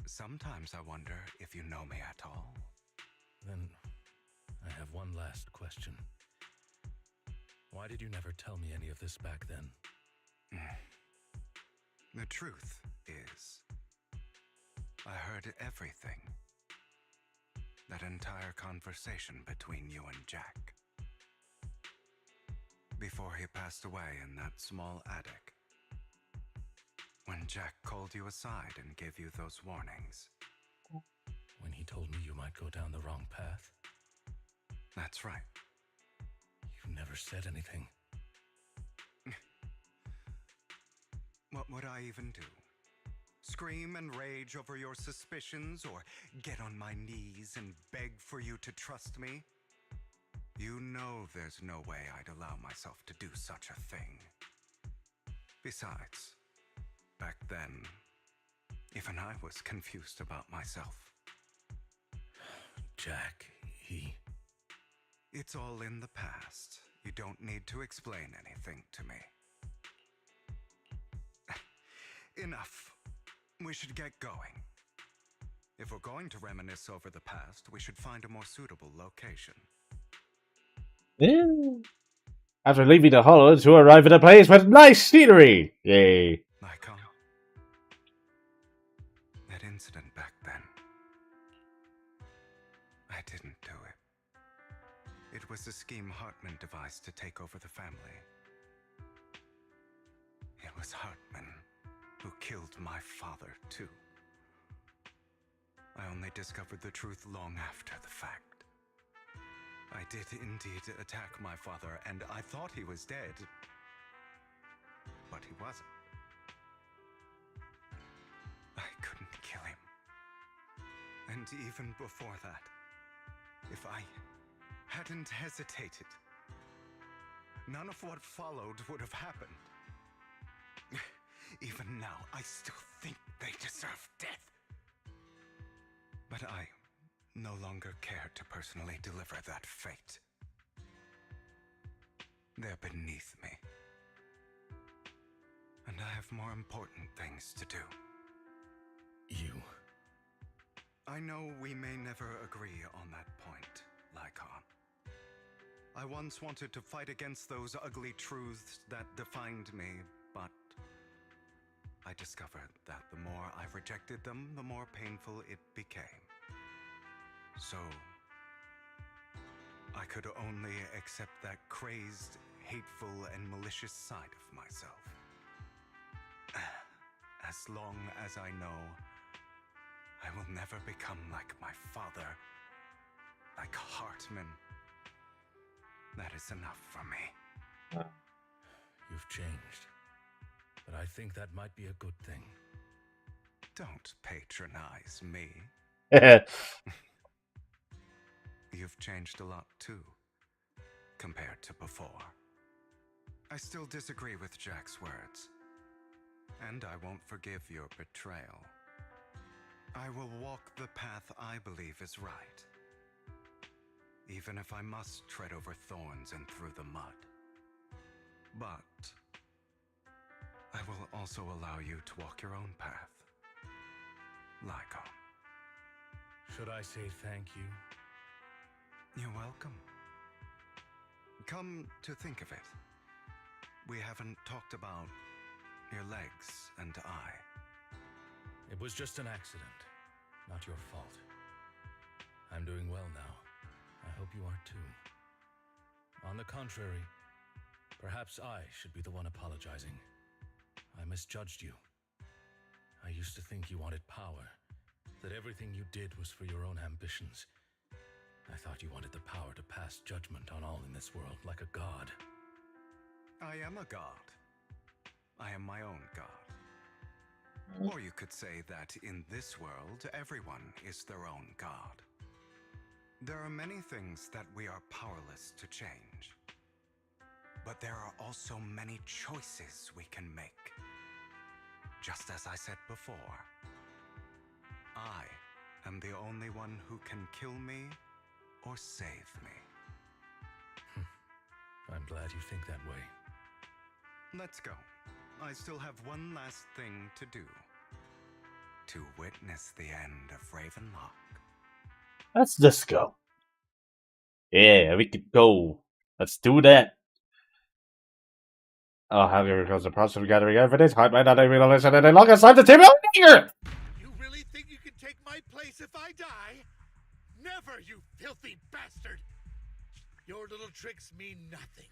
Speaker 4: Sometimes I wonder if you know me at all.
Speaker 7: Then, I have one last question. Why did you never tell me any of this back then?
Speaker 4: The truth is, I heard everything. That entire conversation between you and Jack. Before he passed away in that small attic. When Jack called you aside and gave you those warnings.
Speaker 7: When he told me you might go down the wrong path?
Speaker 4: That's right.
Speaker 7: You never said anything.
Speaker 4: What would I even do? Scream and rage over your suspicions, or get on my knees and beg for you to trust me? You know there's no way I'd allow myself to do such a thing. Besides, back then, even I was confused about myself.
Speaker 7: Jack, he...
Speaker 4: It's all in the past. You don't need to explain anything to me. Enough. We should get going. If we're going to reminisce over the past, we should find a more suitable location.
Speaker 1: Yeah. After leaving the hollow to arrive at a place with nice scenery. Yay.
Speaker 4: Lycon. That incident back then. I didn't do it. It was a scheme Hartman devised to take over the family. It was Hartman who killed my father, too. I only discovered the truth long after the fact. I did indeed attack my father, and I thought he was dead. But he wasn't. I couldn't kill him. And even before that, if I hadn't hesitated, none of what followed would have happened. Even now, I still think they deserve death. But I no longer care to personally deliver that fate. They're beneath me. And I have more important things to do.
Speaker 7: You...
Speaker 4: I know we may never agree on that point, Lycon. I once wanted to fight against those ugly truths that defined me, but I discovered that the more I rejected them, the more painful it became. So, I could only accept that crazed, hateful, and malicious side of myself. As long as I know I will never become like my father, like Hartman, that is enough for me.
Speaker 7: You've changed. But I think that might be a good thing.
Speaker 4: Don't patronize me. You've changed a lot too, compared to before. I still disagree with Jack's words, and I won't forgive your betrayal. I will walk the path I believe is right, even if I must tread over thorns and through the mud. But I will also allow you to walk your own path, Lycon.
Speaker 7: Should I say thank you?
Speaker 4: You're welcome. Come to think of it, we haven't talked about your legs and eye.
Speaker 7: It was just an accident, not your fault. I'm doing well now. I hope you are too. On the contrary, perhaps I should be the one apologizing. I misjudged you. I used to think you wanted power, that everything you did was for your own ambitions. I thought you wanted the power to pass judgment on all in this world like a god.
Speaker 4: I am a god. I am my own god. Or you could say that in this world, everyone is their own god. There are many things that we are powerless to change. But there are also many choices we can make. Just as I said before, I am the only one who can kill me or save me.
Speaker 7: I'm glad you think that way.
Speaker 4: Let's go. I still have one last thing to do. To witness the end of Ravenlock.
Speaker 1: Let's just go. Yeah, we could go. Let's do that. Oh, how here goes the process of gathering evidence. I might not even listen any longer. Sign the table here.
Speaker 6: You really think you can take my place if I die? Never, you filthy bastard! Your little tricks mean nothing.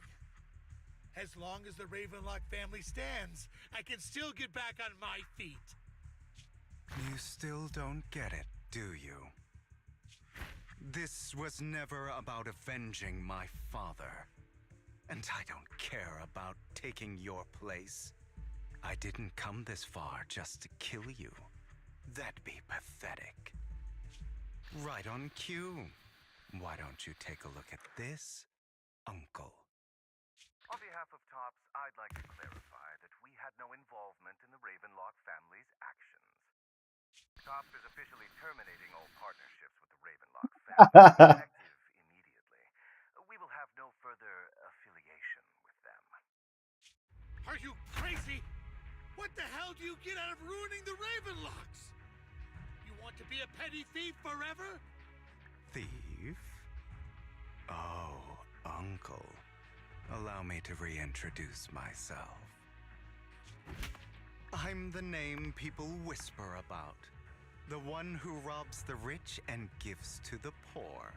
Speaker 6: As long as the Ravenlock family stands, I can still get back on my feet.
Speaker 4: You still don't get it, do you? This was never about avenging my father. And I don't care about taking your place. I didn't come this far just to kill you. That'd be pathetic. Right on cue. Why don't you take a look at this, Uncle?
Speaker 12: On behalf of TOPS, I'd like to clarify that we had no involvement in the Ravenlock family's actions. TOPS is officially terminating all partnerships with the Ravenlock family, effective immediately. We will have no further affiliation with them.
Speaker 6: Are you crazy? What the hell do you get out of ruining the Ravenlocks? You want to be a petty thief forever?
Speaker 4: Thief? Oh, Uncle. Allow me to reintroduce myself. I'm the name people whisper about. The one who robs the rich and gives to the poor.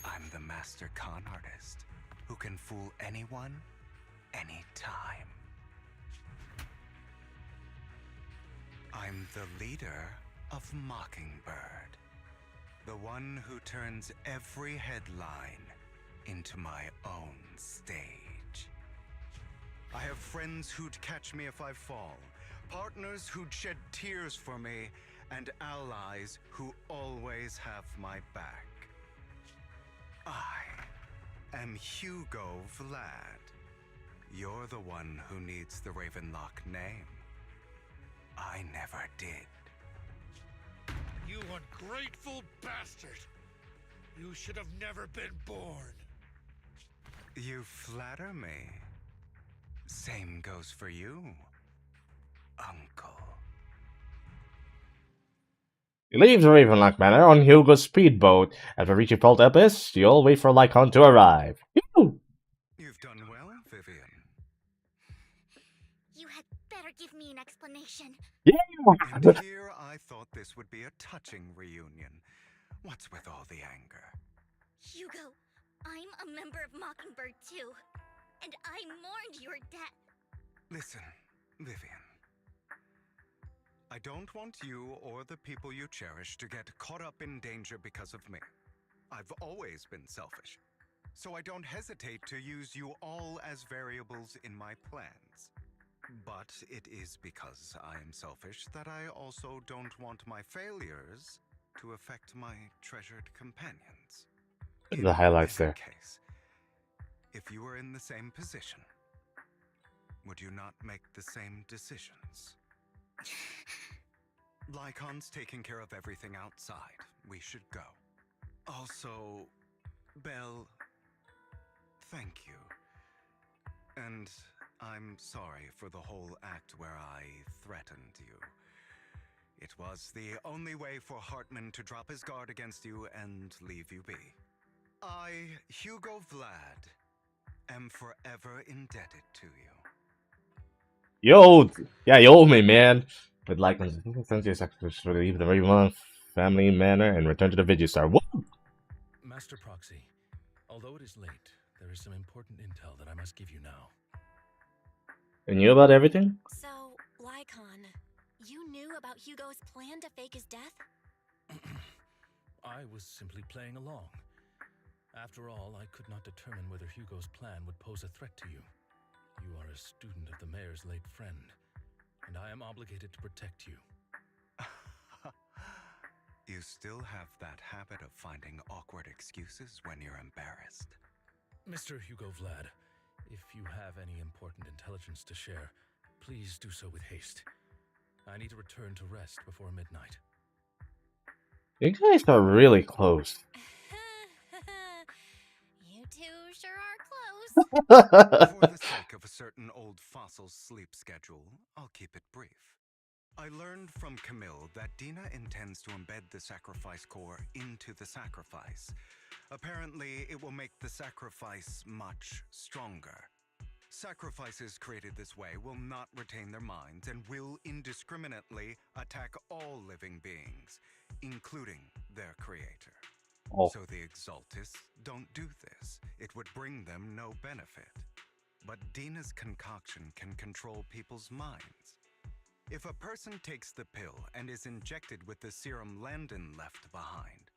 Speaker 4: I'm the master con artist who can fool anyone, anytime. I'm the leader of Mockingbird. The one who turns every headline into my own stage. I have friends who'd catch me if I fall, partners who'd shed tears for me, and allies who always have my back. I am Hugo Vlad. You're the one who needs the Ravenlock name. I never did.
Speaker 6: You ungrateful bastard! You should have never been born.
Speaker 4: You flatter me. Same goes for you, Uncle.
Speaker 1: He leaves Ravenlock Manor on Hugo's speedboat. After reaching Fault Abyss, you all wait for Lycon to arrive.
Speaker 4: You've done well, Vivian.
Speaker 3: You had better give me an explanation.
Speaker 1: Yeah!
Speaker 4: And here I thought this would be a touching reunion. What's with all the anger?
Speaker 3: Hugo, I'm a member of Mockingbird too. And I mourned your death.
Speaker 4: Listen, Vivian. I don't want you or the people you cherish to get caught up in danger because of me. I've always been selfish, so I don't hesitate to use you all as variables in my plans. But it is because I am selfish that I also don't want my failures to affect my treasured companions.
Speaker 1: The highlights there.
Speaker 4: Case, if you were in the same position, would you not make the same decisions? Lycon's taking care of everything outside. We should go. Also, Belle, thank you. And I'm sorry for the whole act where I threatened you. It was the only way for Hartman to drop his guard against you and leave you be. I, Hugo Vlad, am forever indebted to you.
Speaker 1: You owe me, man. With like since your sacrifice for leave the very month, family manner, and return to the video star. What?
Speaker 7: Master Proxy, although it is late, there is some important intel that I must give you now.
Speaker 1: You knew about everything?
Speaker 8: So, Lycon, you knew about Hugo's plan to fake his death?
Speaker 7: I was simply playing along. After all, I could not determine whether Hugo's plan would pose a threat to you. You are a student of the mayor's late friend, and I am obligated to protect you.
Speaker 4: You still have that habit of finding awkward excuses when you're embarrassed.
Speaker 7: Mr. Hugo Vlad, if you have any important intelligence to share, please do so with haste. I need to return to rest before midnight.
Speaker 1: You guys are really close.
Speaker 8: You two sure are close.
Speaker 4: For the sake of a certain old fossil's sleep schedule, I'll keep it brief. I learned from Camille that Dina intends to embed the sacrifice core into the sacrifice. Apparently, it will make the sacrifice much stronger. Sacrifices created this way will not retain their minds and will indiscriminately attack all living beings, including their creator.
Speaker 1: Oh.
Speaker 4: So the Exaltists don't do this. It would bring them no benefit. But Dina's concoction can control people's minds. If a person takes the pill and is injected with the serum Landon left behind,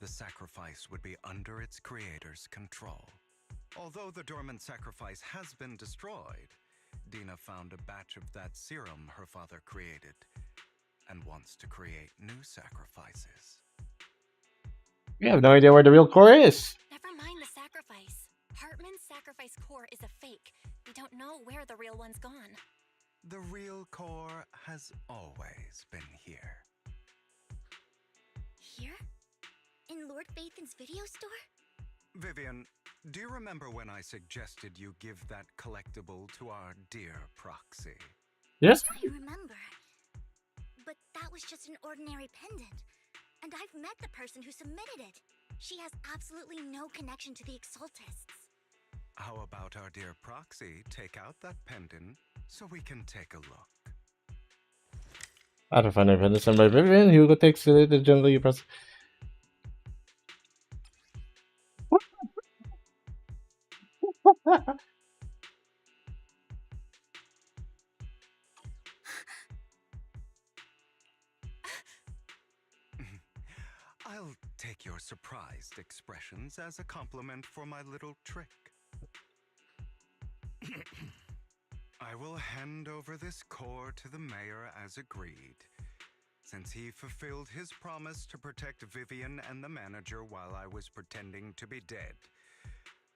Speaker 4: the sacrifice would be under its creator's control. Although the dormant sacrifice has been destroyed, Dina found a batch of that serum her father created and wants to create new sacrifices.
Speaker 1: You have no idea where the real core is.
Speaker 8: Never mind the sacrifice. Hartman's sacrifice core is a fake. We don't know where the real one's gone.
Speaker 4: The real core has always been here.
Speaker 3: Here? In Lord Phaethon's video store?
Speaker 4: Vivian, do you remember when I suggested you give that collectible to our dear Proxy?
Speaker 1: Yes.
Speaker 3: I remember. But that was just an ordinary pendant. And I've met the person who submitted it. She has absolutely no connection to the Exaltists.
Speaker 4: How about our dear Proxy take out that pendant so we can take a look?
Speaker 1: Out of find independence and by Vivian, Hugo takes the jungle you press.
Speaker 4: I'll take your surprised expressions as a compliment for my little trick. I will hand over this core to the mayor as agreed. Since he fulfilled his promise to protect Vivian and the manager while I was pretending to be dead,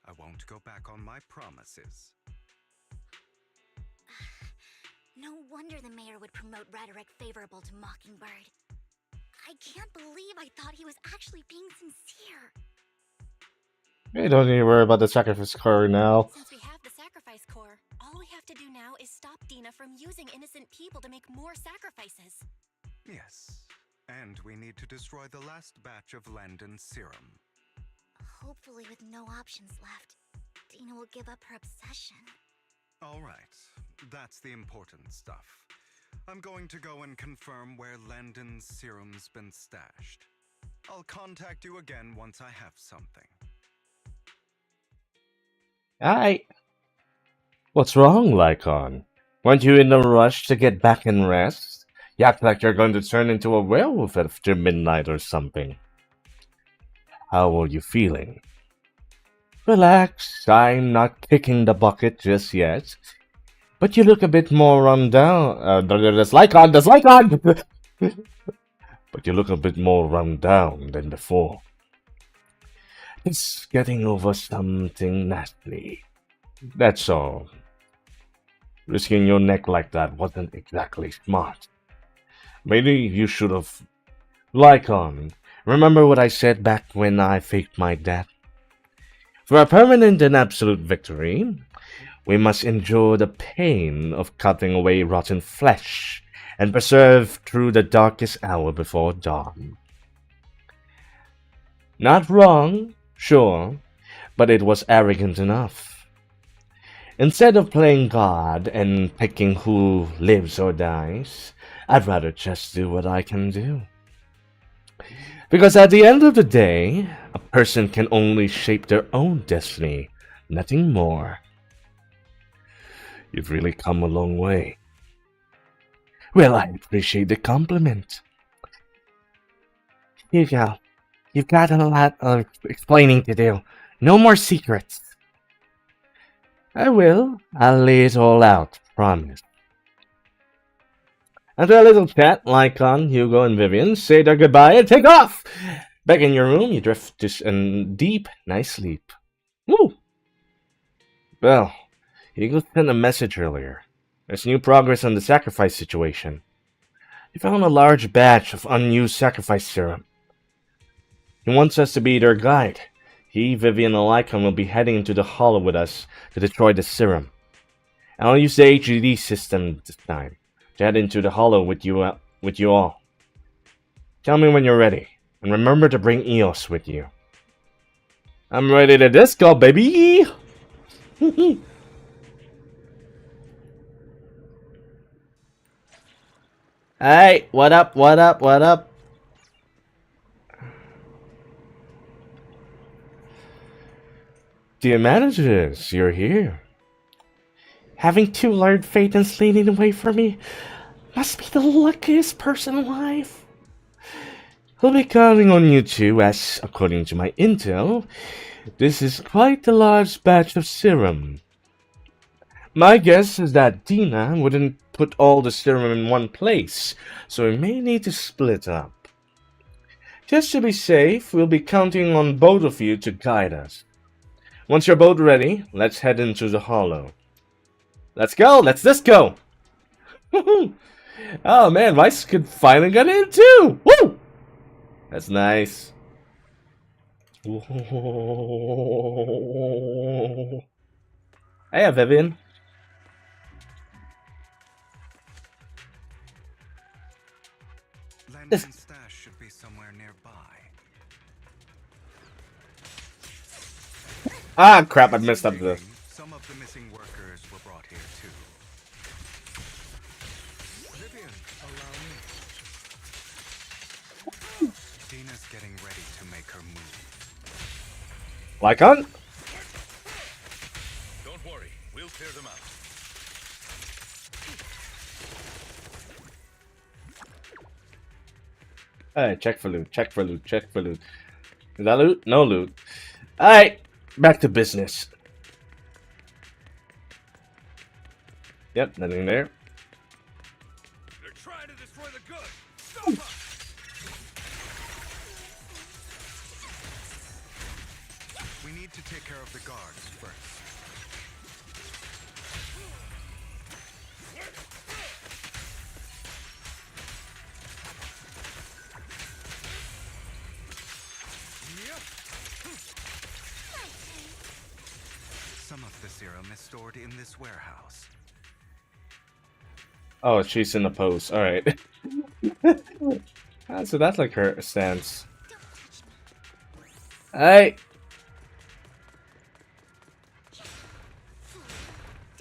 Speaker 4: I won't go back on my promises.
Speaker 3: No wonder the mayor would promote rhetoric favorable to Mockingbird. I can't believe I thought he was actually being sincere.
Speaker 1: Hey, don't need to worry about the sacrifice core now.
Speaker 8: Since we have the sacrifice core, all we have to do now is stop Dina from using innocent people to make more sacrifices.
Speaker 4: Yes, and we need to destroy the last batch of Landon's serum.
Speaker 3: Hopefully with no options left, Dina will give up her obsession.
Speaker 4: All right, that's the important stuff. I'm going to go and confirm where Landon's serum's been stashed. I'll contact you again once I have something.
Speaker 1: Alright. What's wrong, Lycon? Weren't you in a rush to get back and rest? You act like you're going to turn into a werewolf after midnight or something. How are you feeling? Relax, I'm not kicking the bucket just yet. But you look a bit more run down. There's Lycon! But you look a bit more run down than before. It's getting over something nasty. That's all. Risking your neck like that wasn't exactly smart. Maybe you should have. Lycon, remember what I said back when I faked my death? For a permanent and absolute victory, we must endure the pain of cutting away rotten flesh and persevere through the darkest hour before dawn. Not wrong, sure, but it was arrogant enough. Instead of playing God and picking who lives or dies, I'd rather just do what I can do. Because at the end of the day, a person can only shape their own destiny, nothing more. You've really come a long way. Well, I appreciate the compliment. Hugo, you've got a lot of explaining to do. No more secrets. I will. I'll lay it all out, promise. After a little chat, Lycon, Hugo, and Vivian say their goodbye and take off! Back in your room, you drift to a deep, nice sleep. Woo! Well, Hugo sent a message earlier. There's new progress on the sacrifice situation. He found a large batch of unused sacrifice serum. He wants us to be their guide. He, Vivian, and Lycon will be heading into the Hollow with us to destroy the serum. I'll use the HUD system this time to head into the Hollow with you all. Tell me when you're ready, and remember to bring Eos with you. I'm ready to disco, baby! Hey, what up, what up, what up? Dear managers, you're here. Having two Lord Phaetons leaning away from me must be the luckiest person alive. I'll be counting on you two, as, according to my intel, this is quite a large batch of serum. My guess is that Dina wouldn't put all the serum in one place, so we may need to split up. Just to be safe, we'll be counting on both of you to guide us. Once you're both ready, let's head into the Hollow. Let's go! Let's disco! Oh man, Vice could finally get in too! Woo! That's nice. Hey, Vivian.
Speaker 4: Landman's stash should be somewhere nearby.
Speaker 1: Ah, crap, I messed up this.
Speaker 4: Some of the missing workers were brought here too. Vivian, allow me. Dina's getting ready to make her move.
Speaker 1: Lycon?
Speaker 7: Don't worry, we'll clear them out.
Speaker 1: Alright, check for loot, check for loot, check for loot. Is that loot? No loot. Alright, back to business. Yep, nothing there.
Speaker 6: They're trying to destroy the goods. Stop them!
Speaker 4: We need to take care of the guards first. Some of the serum is stored in this warehouse.
Speaker 1: Oh, she's in the pose. Alright. So that's like her stance. Hey!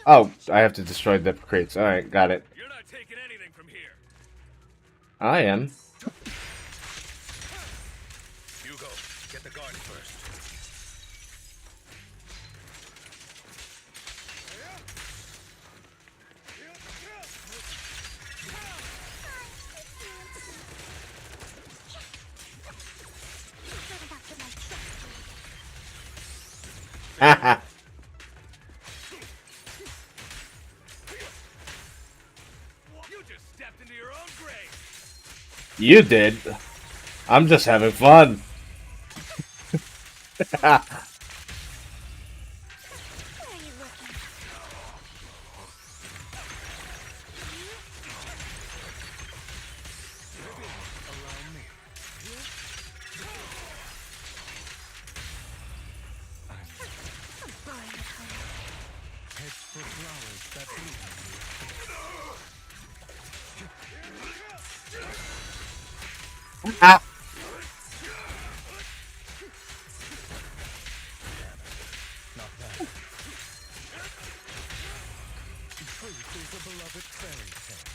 Speaker 1: Oh, I have to destroy the crates. Alright, got it.
Speaker 6: You're not taking anything from here.
Speaker 1: I am.
Speaker 7: Hugo, get the guard first.
Speaker 1: Haha.
Speaker 6: You just stepped into your own grave.
Speaker 1: You did. I'm just having fun. Ah.
Speaker 11: truth is a beloved fairy tale.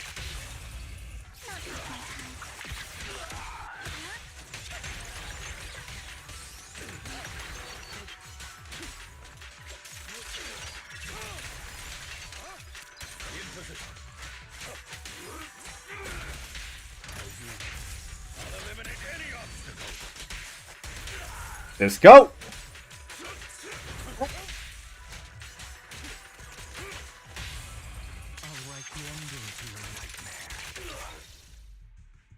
Speaker 1: Let's go.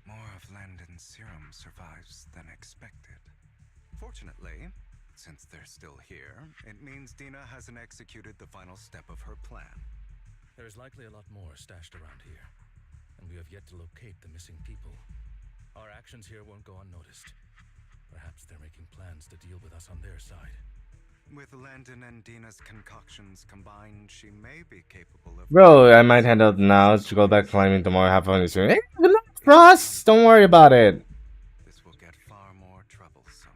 Speaker 4: More of Landon's serum survives than expected. Fortunately, since they're still here, it means Dina hasn't executed the final step of her plan.
Speaker 7: There is likely a lot more stashed around here, and we have yet to locate the missing people. Our actions here won't go unnoticed. Perhaps they're making plans to deal with us on their side.
Speaker 4: With Landon and Dina's concoctions combined, she may be capable of...
Speaker 1: Bro, I might head out now to go back climbing tomorrow. Have fun soon. Hey, good luck, Frost. Don't worry about it.
Speaker 4: This will get far more troublesome.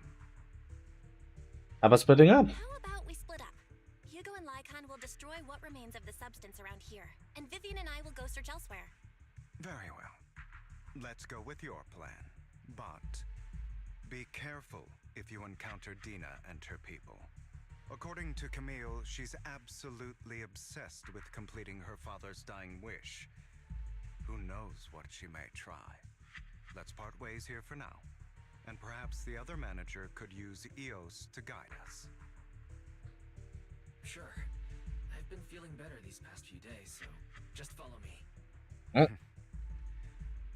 Speaker 1: How about splitting up?
Speaker 13: How about we split up? Hugo and Lycon will destroy what remains of the substance around here, and Vivian and I will go search elsewhere.
Speaker 4: Very well. Let's go with your plan. But be careful if you encounter Dina and her people. According to Camille, she's absolutely obsessed with completing her father's dying wish. Who knows what she may try? Let's part ways here for now. And perhaps the other manager could use EOS to guide us.
Speaker 14: Sure. I've been feeling better these past few days, so just follow me.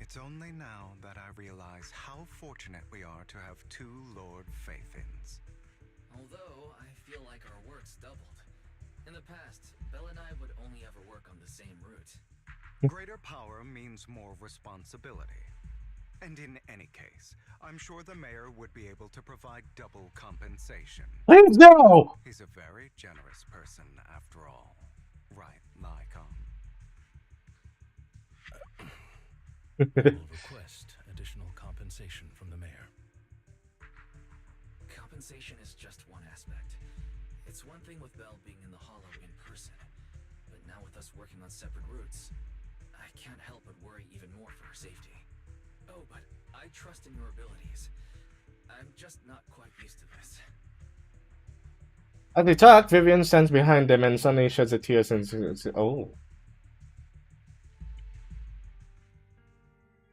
Speaker 4: It's only now that I realize how fortunate we are to have two Lord Faithins.
Speaker 14: Although, I feel like our work's doubled. In the past, Belle and I would only ever work on the same route.
Speaker 4: Greater power means more responsibility. And in any case, I'm sure the mayor would be able to provide double compensation.
Speaker 1: Let's go!
Speaker 4: He's a very generous person, after all. Right, Lycon?
Speaker 7: We'll request additional compensation from the mayor.
Speaker 14: Compensation is just one aspect. It's one thing with Belle being in the Hollow in person, but now with us working on separate routes, I can't help but worry even more for her safety. Oh, but I trust in your abilities. I'm just not quite used to this.
Speaker 1: As they talk, Vivian stands behind them and suddenly sheds a tear since oh.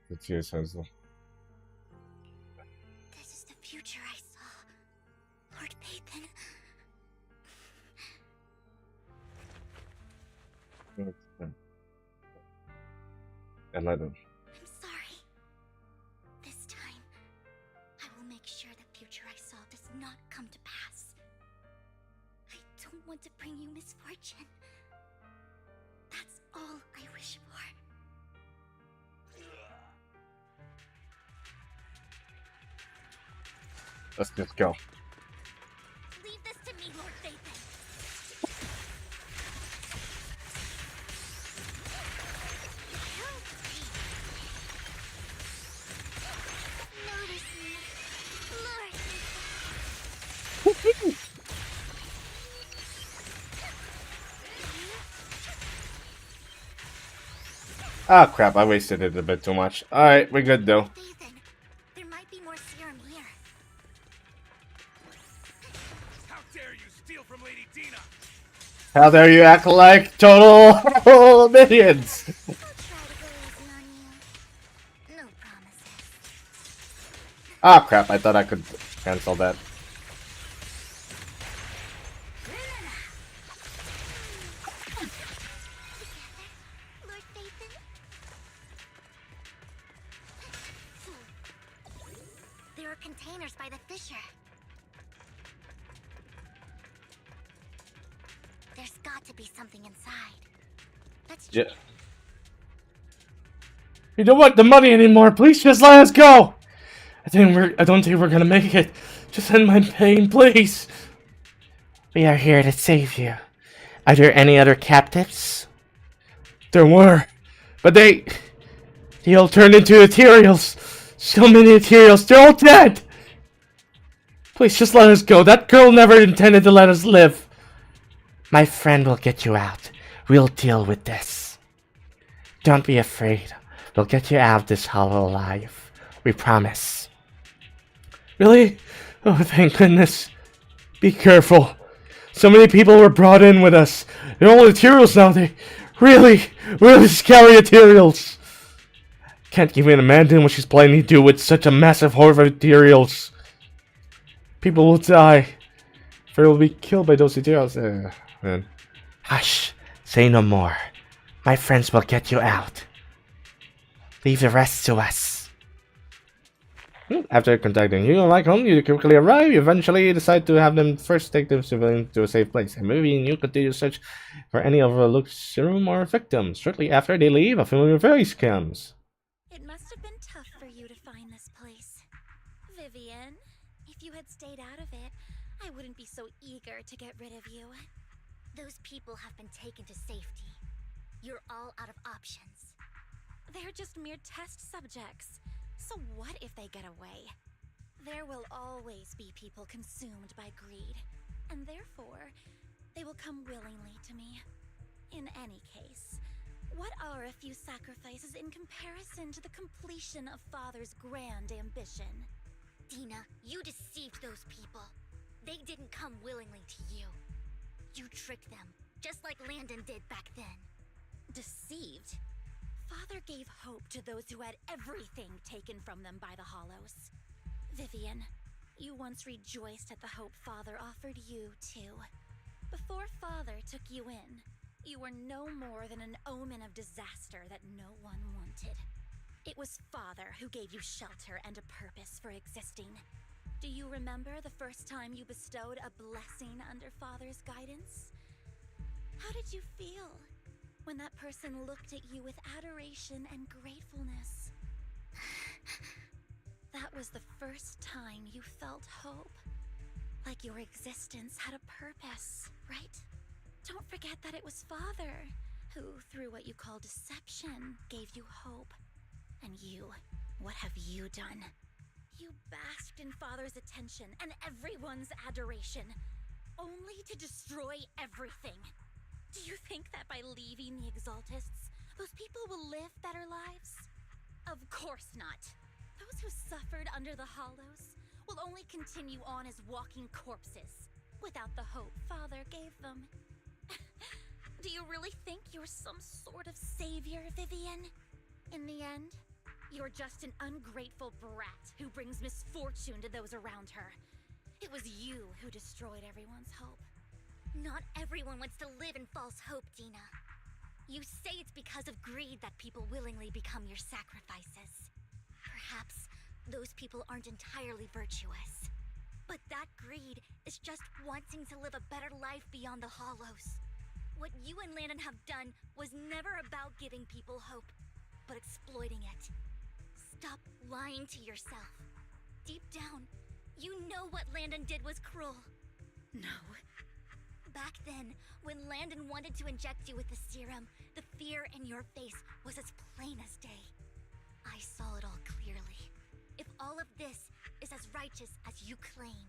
Speaker 1: The tear says
Speaker 3: This is the future I saw. Lord Pathan.
Speaker 1: and let them.
Speaker 3: I'm sorry. This time, I will make sure the future I saw does not come to pass. I don't want to bring you misfortune. That's all I wish for.
Speaker 1: Let's just go.
Speaker 3: Leave this to me, Lord Dathan. Notice me, Lord Dathan.
Speaker 1: Ah, crap, I wasted it a bit too much. Alright, we're good though.
Speaker 3: Dathan, there might be more serum here.
Speaker 6: How dare you steal from Lady Dina?
Speaker 1: How dare you act like total minions?
Speaker 3: I'll try to go easy on you. No promises.
Speaker 1: Ah, crap, I thought I could cancel that.
Speaker 3: Lord Dathan? There are containers by the fissure. There's got to be something inside. Let's
Speaker 1: Yeah. We don't want the money anymore. Please just let us go. I don't think we're gonna make it. Just end my pain, please. We are here to save you. Are there any other captives? There were, but they all turned into ethereals. So many ethereals. They're all dead. Please just let us go. That girl never intended to let us live. My friend will get you out. We'll deal with this. Don't be afraid. We'll get you out of this hollow alive. We promise. Really? Oh, thank goodness. Be careful. So many people were brought in with us. They're all materials now. They really scary materials. Can't even imagine what she's planning to do with such a massive horde of materials. People will die. They will be killed by those materials. Man. Hush. Say no more. My friends will get you out. Leave the rest to us. After contacting Hugo and like home, you quickly arrive. You eventually decide to have them first take the civilian to a safe place. And maybe you continue to search for any overlooked serum or victims. Shortly after they leave, a familiar face comes.
Speaker 3: It must have been tough for you to find this place. Vivian, if you had stayed out of it, I wouldn't be so eager to get rid of you. Those people have been taken to safety. You're all out of options.
Speaker 13: They're just mere test subjects. So what if they get away?
Speaker 3: There will always be people consumed by greed, and therefore, they will come willingly to me. In any case, what are a few sacrifices in comparison to the completion of Father's grand ambition?
Speaker 15: Dina, you deceived those people. They didn't come willingly to you. You tricked them, just like Landon did back then.
Speaker 3: Deceived? Father gave hope to those who had everything taken from them by the Hollows. Vivian, you once rejoiced at the hope Father offered you, too. Before Father took you in, you were no more than an omen of disaster that no one wanted. It was Father who gave you shelter and a purpose for existing. Do you remember the first time you bestowed a blessing under Father's guidance? How did you feel when that person looked at you with adoration and gratefulness? That was the first time you felt hope. Like your existence had a purpose, right? Don't forget that it was Father who, through what you call deception, gave you hope. And you, what have you done? You basked in Father's attention and everyone's adoration, only to destroy everything. Do you think that by leaving the Exaltists, those people will live better lives? Of course not. Those who suffered under the Hollows will only continue on as walking corpses, without the hope Father gave them. Do you really think you're some sort of savior, Vivian? In the end, you're just an ungrateful brat who brings misfortune to those around her. It was you who destroyed everyone's hope.
Speaker 15: Not everyone wants to live in false hope, Dina. You say it's because of greed that people willingly become your sacrifices. Perhaps those people aren't entirely virtuous. But that greed is just wanting to live a better life beyond the Hollows. What you and Landon have done was never about giving people hope, but exploiting it. Stop lying to yourself. Deep down, you know what Landon did was cruel.
Speaker 3: No.
Speaker 15: Back then, when Landon wanted to inject you with the serum, the fear in your face was as plain as day. I saw it all clearly. If all of this is as righteous as you claim,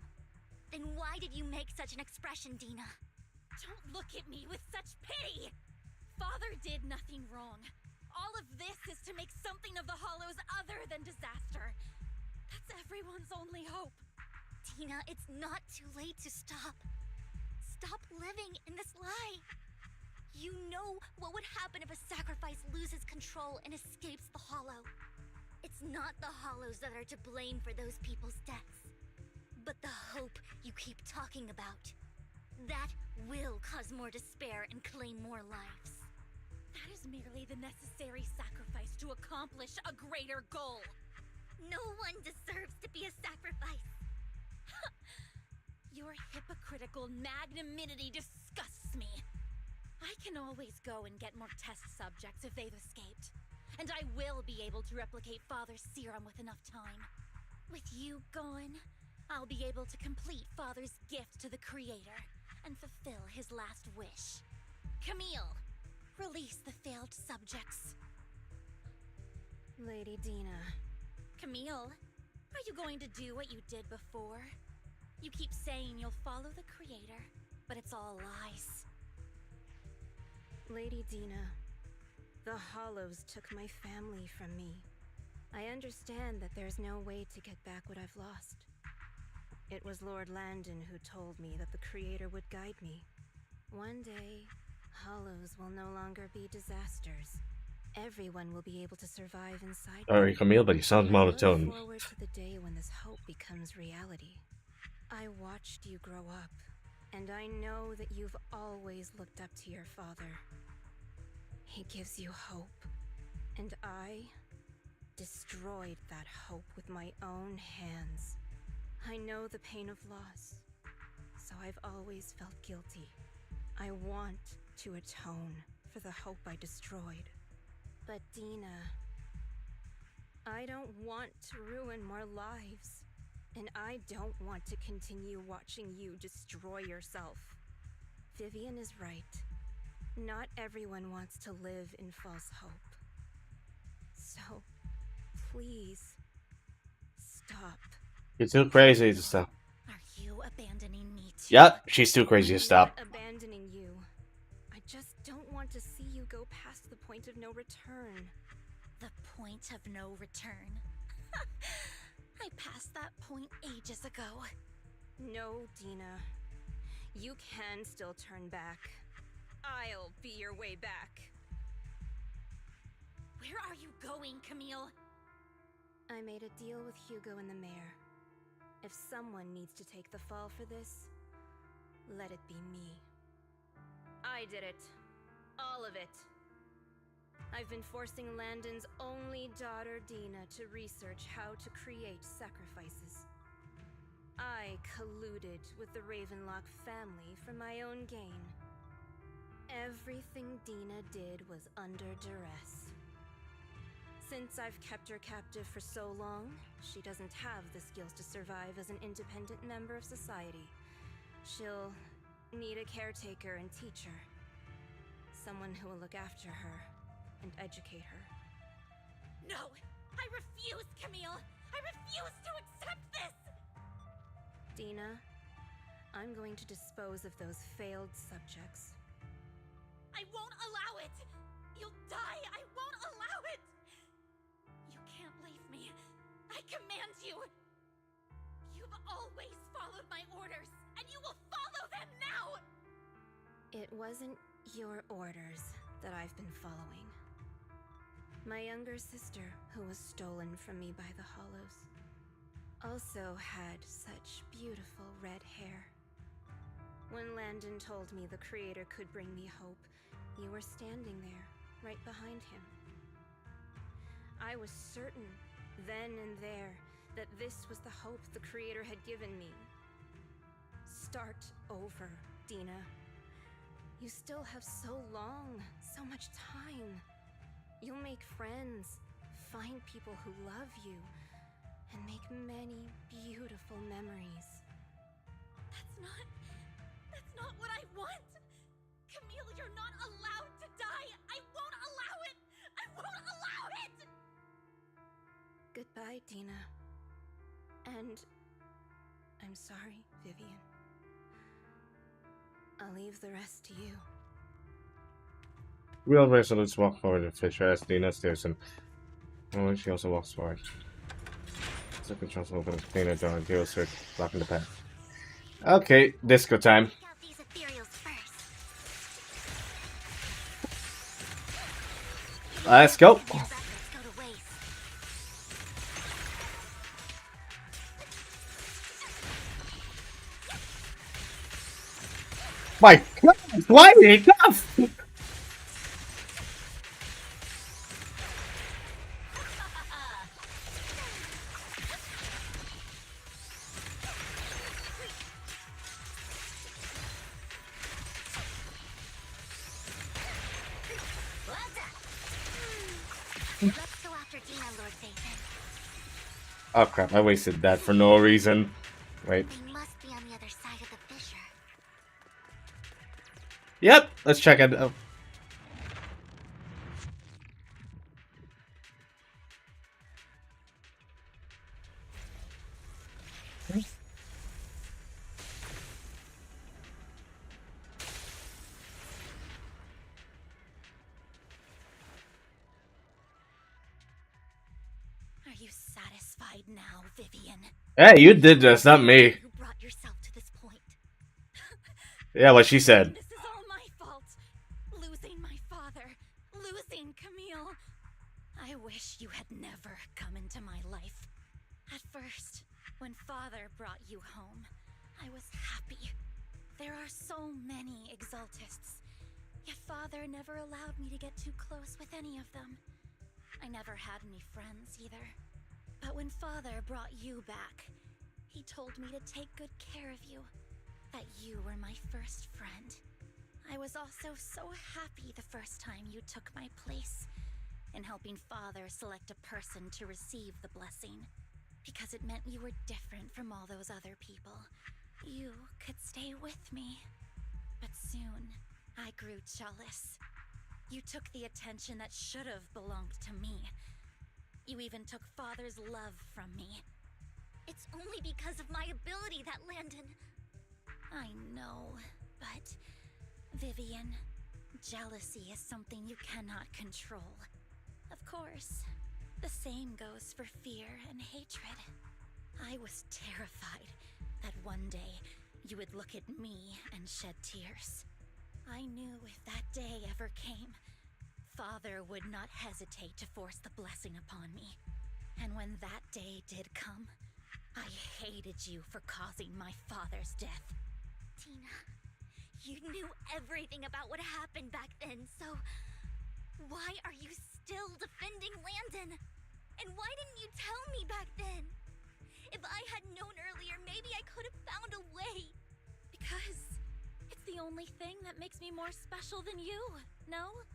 Speaker 15: then why did you make such an expression, Dina?
Speaker 3: Don't look at me with such pity! Father did nothing wrong. All of this is to make something of the Hollows other than disaster. That's everyone's only hope.
Speaker 15: Dina, it's not too late to stop. Stop living in this lie. You know what would happen if a sacrifice loses control and escapes the Hollow. It's not the Hollows that are to blame for those people's deaths, but the hope you keep talking about. That will cause more despair and claim more lives.
Speaker 3: That is merely the necessary sacrifice to accomplish a greater goal.
Speaker 15: No one deserves to be a sacrifice.
Speaker 3: Your hypocritical magnanimity disgusts me. I can always go and get more test subjects if they've escaped. And I will be able to replicate Father's serum with enough time. With you gone, I'll be able to complete Father's gift to the Creator and fulfill his last wish. Camille, release the failed subjects.
Speaker 13: Lady Dina.
Speaker 3: Camille, are you going to do what you did before? You keep saying you'll follow the Creator, but it's all lies.
Speaker 8: Lady Dina, the Hollows took my family from me. I understand that there's no way to get back what I've lost. It was Lord Landon who told me that the Creator would guide me. One day, Hollows will no longer be disasters. Everyone will be able to survive inside.
Speaker 1: Sorry, Camille, but you sound monotone.
Speaker 8: I look forward to the day when this hope becomes reality. I watched you grow up, and I know that you've always looked up to your father. He gives you hope, and I destroyed that hope with my own hands. I know the pain of loss, so I've always felt guilty. I want to atone for the hope I destroyed. But Dina, I don't want to ruin more lives, and I don't want to continue watching you destroy yourself. Vivian is right. Not everyone wants to live in false hope. So, please, stop.
Speaker 1: You're too crazy to stop.
Speaker 15: Are you abandoning me too?
Speaker 1: Yep, she's too crazy to stop.
Speaker 8: I'm not abandoning you. I just don't want to see you go past the point of no return.
Speaker 15: The point of no return? I passed that point ages ago.
Speaker 8: No, Dina. You can still turn back. I'll be your way back.
Speaker 15: Where are you going, Camille?
Speaker 8: I made a deal with Hugo and the mayor. If someone needs to take the fall for this, let it be me. I did it. All of it. I've been forcing Landon's only daughter, Dina, to research how to create sacrifices. I colluded with the Ravenlock family for my own gain. Everything Dina did was under duress. Since I've kept her captive for so long, she doesn't have the skills to survive as an independent member of society. She'll need a caretaker and teacher. Someone who will look after her and educate her.
Speaker 15: No! I refuse, Camille! I refuse to accept this!
Speaker 8: Dina, I'm going to dispose of those failed subjects.
Speaker 15: I won't allow it! You'll die! I won't allow it! You can't leave me. I command you! You've always followed my orders, and you will follow them now!
Speaker 8: It wasn't your orders that I've been following. My younger sister, who was stolen from me by the Hollows, also had such beautiful red hair. When Landon told me the Creator could bring me hope, you were standing there, right behind him. I was certain, then and there, that this was the hope the Creator had given me. Start over, Dina. You still have so long, so much time. You'll make friends, find people who love you, and make many beautiful memories.
Speaker 15: That's not what I want! Camille, you're not allowed to die! I won't allow it! I won't allow it!
Speaker 8: Goodbye, Dina. And I'm sorry, Vivian. I'll leave the rest to you.
Speaker 5: Real resolutes walk forward and Fisher as Dina stares him. Oh, she also walks forward. So controls open the container door and deals her blocking the path.
Speaker 1: Okay, disco time.
Speaker 15: Check out these ethereals first.
Speaker 1: Let's go.
Speaker 15: Fragments go to waste.
Speaker 1: My God, why did he tough?
Speaker 15: Let's go after Dina, Lord Vathon.
Speaker 1: Oh crap, I wasted that for no reason. Wait.
Speaker 15: They must be on the other side of the fissure.
Speaker 1: Yep, let's check it out.
Speaker 3: you satisfied now, Vivian?
Speaker 1: Hey, you did this, not me.
Speaker 3: You brought yourself to this point.
Speaker 1: Yeah, what she said.
Speaker 3: This is all my fault. Losing my father, losing Camille. I wish you had never come into my life. At first, when Father brought you home, I was happy. There are so many Exaltists, yet Father never allowed me to get too close with any of them. I never had any friends either. But when Father brought you back, he told me to take good care of you, that you were my first friend. I was also so happy the first time you took my place in helping Father select a person to receive the blessing, because it meant you were different from all those other people. You could stay with me. But soon, I grew jealous. You took the attention that should have belonged to me. You even took Father's love from me.
Speaker 15: It's only because of my ability that Landon...
Speaker 3: I know, but... Vivian, jealousy is something you cannot control. Of course, the same goes for fear and hatred. I was terrified that one day you would look at me and shed tears. I knew if that day ever came, Father would not hesitate to force the blessing upon me. And when that day did come, I hated you for causing my father's death.
Speaker 15: Tina, you knew everything about what happened back then, so... why are you still defending Landon? And why didn't you tell me back then? If I had known earlier, maybe I could have found a way.
Speaker 3: Because it's the only thing that makes me more special than you, no?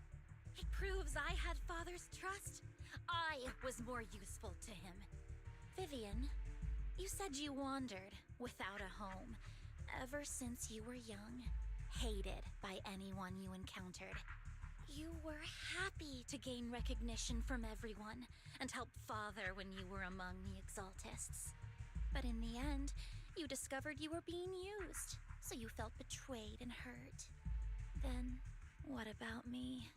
Speaker 3: It proves I had Father's trust. I was more useful to him. Vivian, you said you wandered without a home ever since you were young, hated by anyone you encountered. You were happy to gain recognition from everyone and help Father when you were among the Exaltists. But in the end, you discovered you were being used, so you felt betrayed and hurt. Then, what about me?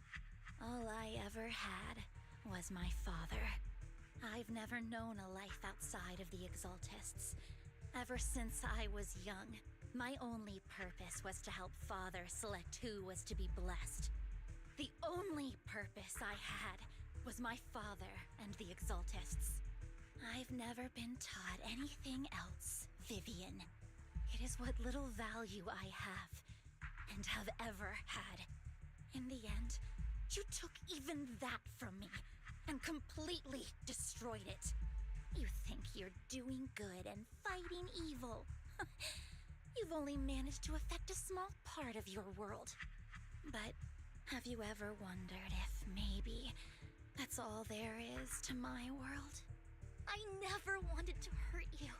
Speaker 3: All I ever had was my father. I've never known a life outside of the Exaltists. Ever since I was young, my only purpose was to help Father select who was to be blessed. The only purpose I had was my father and the Exaltists. I've never been taught anything else, Vivian. It is what little value I have, and have ever had. In the end, you took even that from me, and completely destroyed it. You think you're doing good and fighting evil. You've only managed to affect a small part of your world. But have you ever wondered if maybe that's all there is to my world?
Speaker 15: I never wanted to hurt you.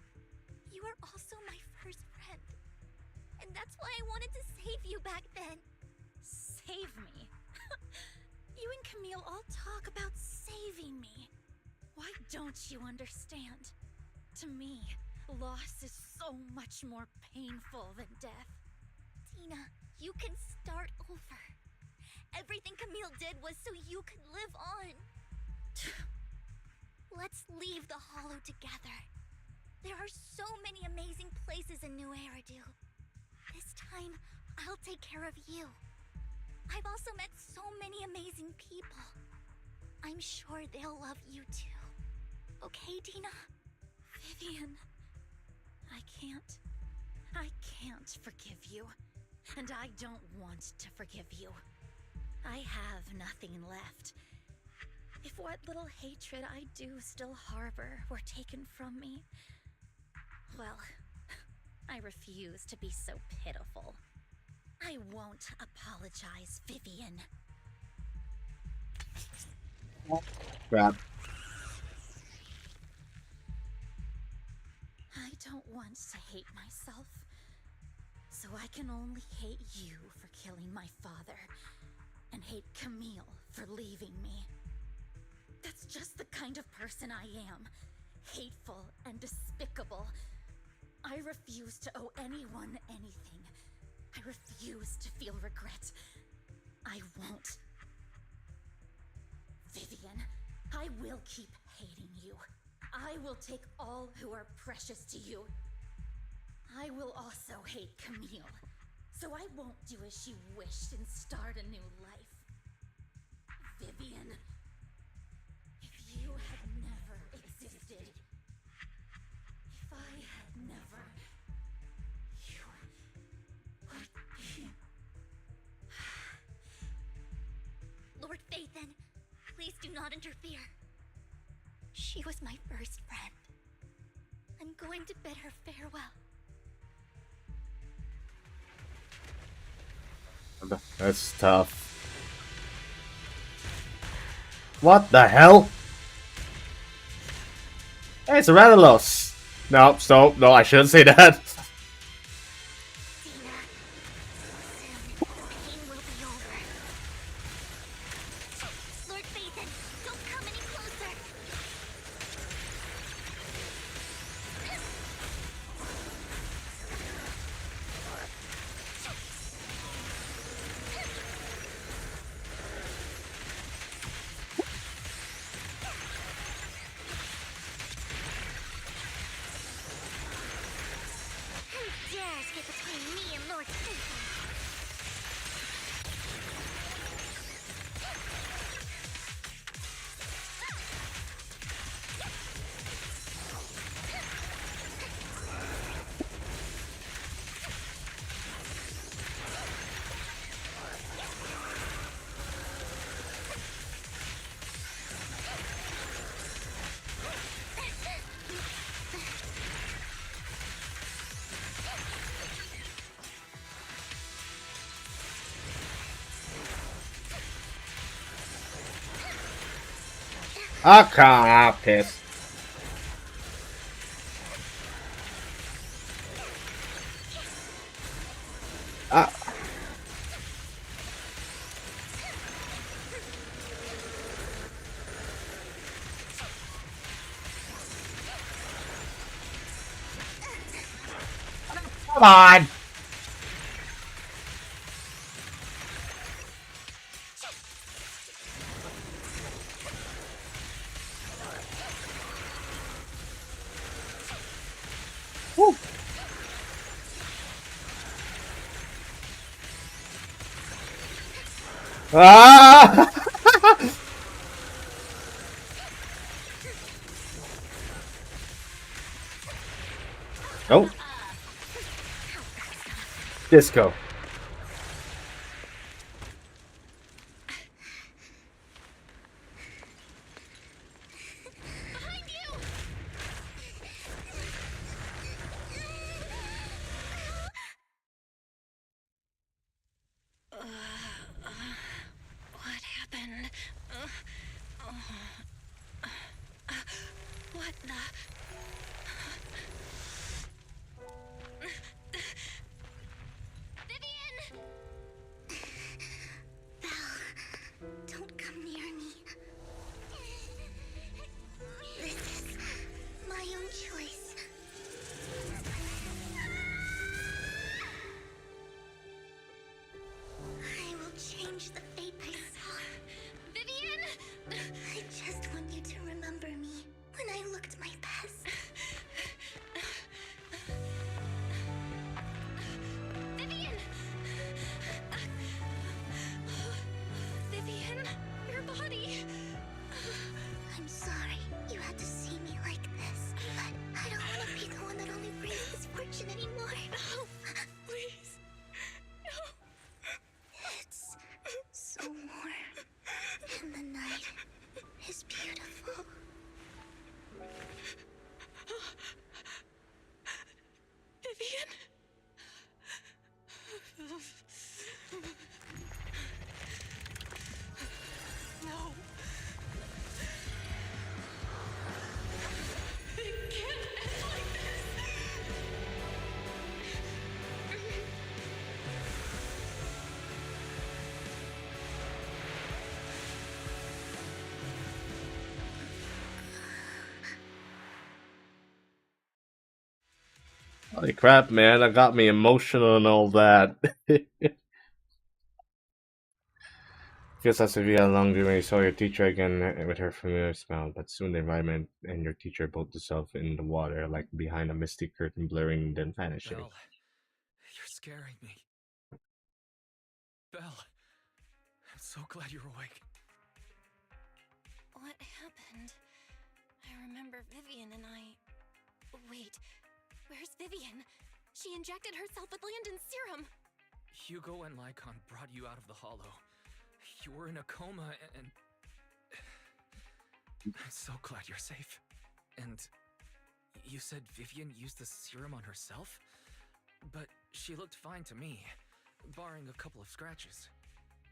Speaker 15: You are also my first friend. And that's why I wanted to save you back then.
Speaker 3: Save me? You and Camille all talk about saving me. Why don't you understand? To me, loss is so much more painful than death.
Speaker 15: Tina, you can start over. Everything Camille did was so you could live on. Let's leave the Hollow together. There are so many amazing places in New Eridu. This time, I'll take care of you. I've also met so many amazing people. I'm sure they'll love you too. Okay, Tina?
Speaker 3: Vivian, I can't forgive you. And I don't want to forgive you. I have nothing left. If what little hatred I do still harbor were taken from me, well, I refuse to be so pitiful. I won't apologize, Vivian.
Speaker 1: Crap.
Speaker 3: I don't want to hate myself, so I can only hate you for killing my father, and hate Camille for leaving me. That's just the kind of person I am. Hateful and despicable. I refuse to owe anyone anything. I refuse to feel regret. I won't. Vivian, I will keep hating you.
Speaker 16: I will take all who are precious to you. I will also hate Camille, so I won't do as she wished and start a new life. Vivian, if you had never existed, if I had never, you would be...
Speaker 3: Lord Phaethon, please do not interfere. She was my first friend. I'm going to bid her farewell.
Speaker 1: That's tough. What the hell? Hey, it's a Rattalos. No, stop. No, I shouldn't say that.
Speaker 3: Lord Phaethon, don't come any closer. Who dares get between me and Lord Phaethon?
Speaker 1: Ah, piss. Ah. Come on. Woo. Ah! Oh. Disco.
Speaker 16: What happened? What the...
Speaker 3: Vivian! Val, don't come near me. This is my own choice. I will change the fate I saw.
Speaker 16: Vivian!
Speaker 3: I just want you to remember me when I looked my best.
Speaker 16: Vivian! Vivian, your body!
Speaker 3: I'm sorry you had to see me like this, but I don't want to be the one that only brings misfortune anymore.
Speaker 16: No, please. No.
Speaker 3: It's so warm, and the night is beautiful.
Speaker 16: Vivian? No. It can't end like this.
Speaker 1: Holy crap, man. That got me emotional and all that.
Speaker 5: Feels as if you had a long dream when you saw your teacher again with her familiar smile, but soon the environment and your teacher both dissolve in the water, like behind a misty curtain blurring then vanishing.
Speaker 14: Belle, you're scaring me. Belle, I'm so glad you're awake.
Speaker 13: What happened? I remember Vivian and I... Wait, where's Vivian? She injected herself with Landon's serum!
Speaker 14: Hugo and Lycon brought you out of the hollow. You were in a coma and... I'm so glad you're safe. And you said Vivian used the serum on herself? But she looked fine to me, barring a couple of scratches.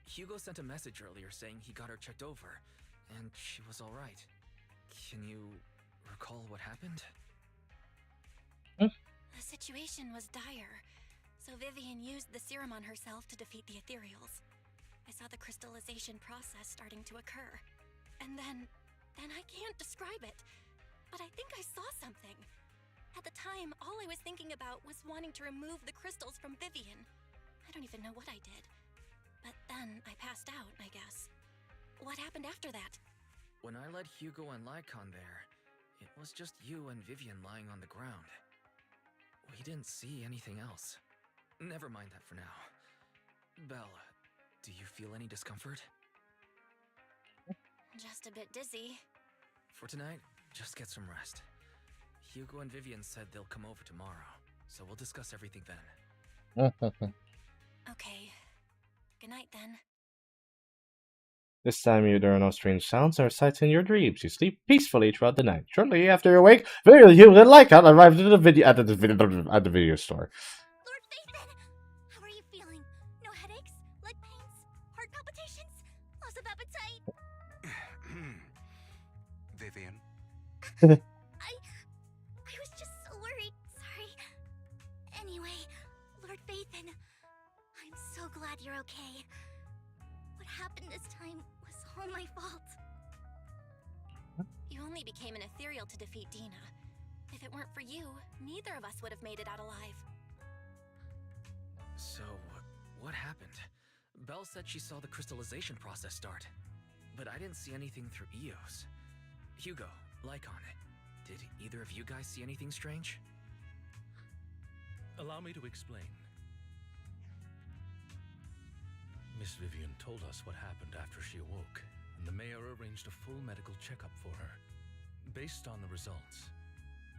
Speaker 14: Hugo sent a message earlier saying he got her checked over, and she was alright. Can you recall what happened?
Speaker 13: The situation was dire, so Vivian used the serum on herself to defeat the ethereals. I saw the crystallization process starting to occur. And then I can't describe it, but I think I saw something. At the time, all I was thinking about was wanting to remove the crystals from Vivian. I don't even know what I did. But then I passed out, I guess. What happened after that?
Speaker 14: When I led Hugo and Lycon there, it was just you and Vivian lying on the ground. We didn't see anything else. Never mind that for now. Belle, do you feel any discomfort?
Speaker 13: Just a bit dizzy.
Speaker 14: For tonight, just get some rest. Hugo and Vivian said they'll come over tomorrow, so we'll discuss everything then.
Speaker 13: Okay. Good night then.
Speaker 5: This time there are no strange sounds or sights in your dreams. You sleep peacefully throughout the night. Shortly after you awake, you and Lycon arrived at the video store.
Speaker 3: Lord Phaethon! How are you feeling? No headaches? Leg pains? Heart palpitations? Loss of appetite?
Speaker 4: Vivian?
Speaker 3: I was just so worried. Sorry. Anyway, Lord Phaethon, I'm so glad you're okay. What happened this time was all my fault.
Speaker 13: You only became an ethereal to defeat Dina. If it weren't for you, neither of us would have made it out alive.
Speaker 14: So, what happened? Belle said she saw the crystallization process start, but I didn't see anything through Eos. Hugo, Lycon, did either of you guys see anything strange?
Speaker 7: Allow me to explain. Miss Vivian told us what happened after she awoke, and the mayor arranged a full medical checkup for her. Based on the results,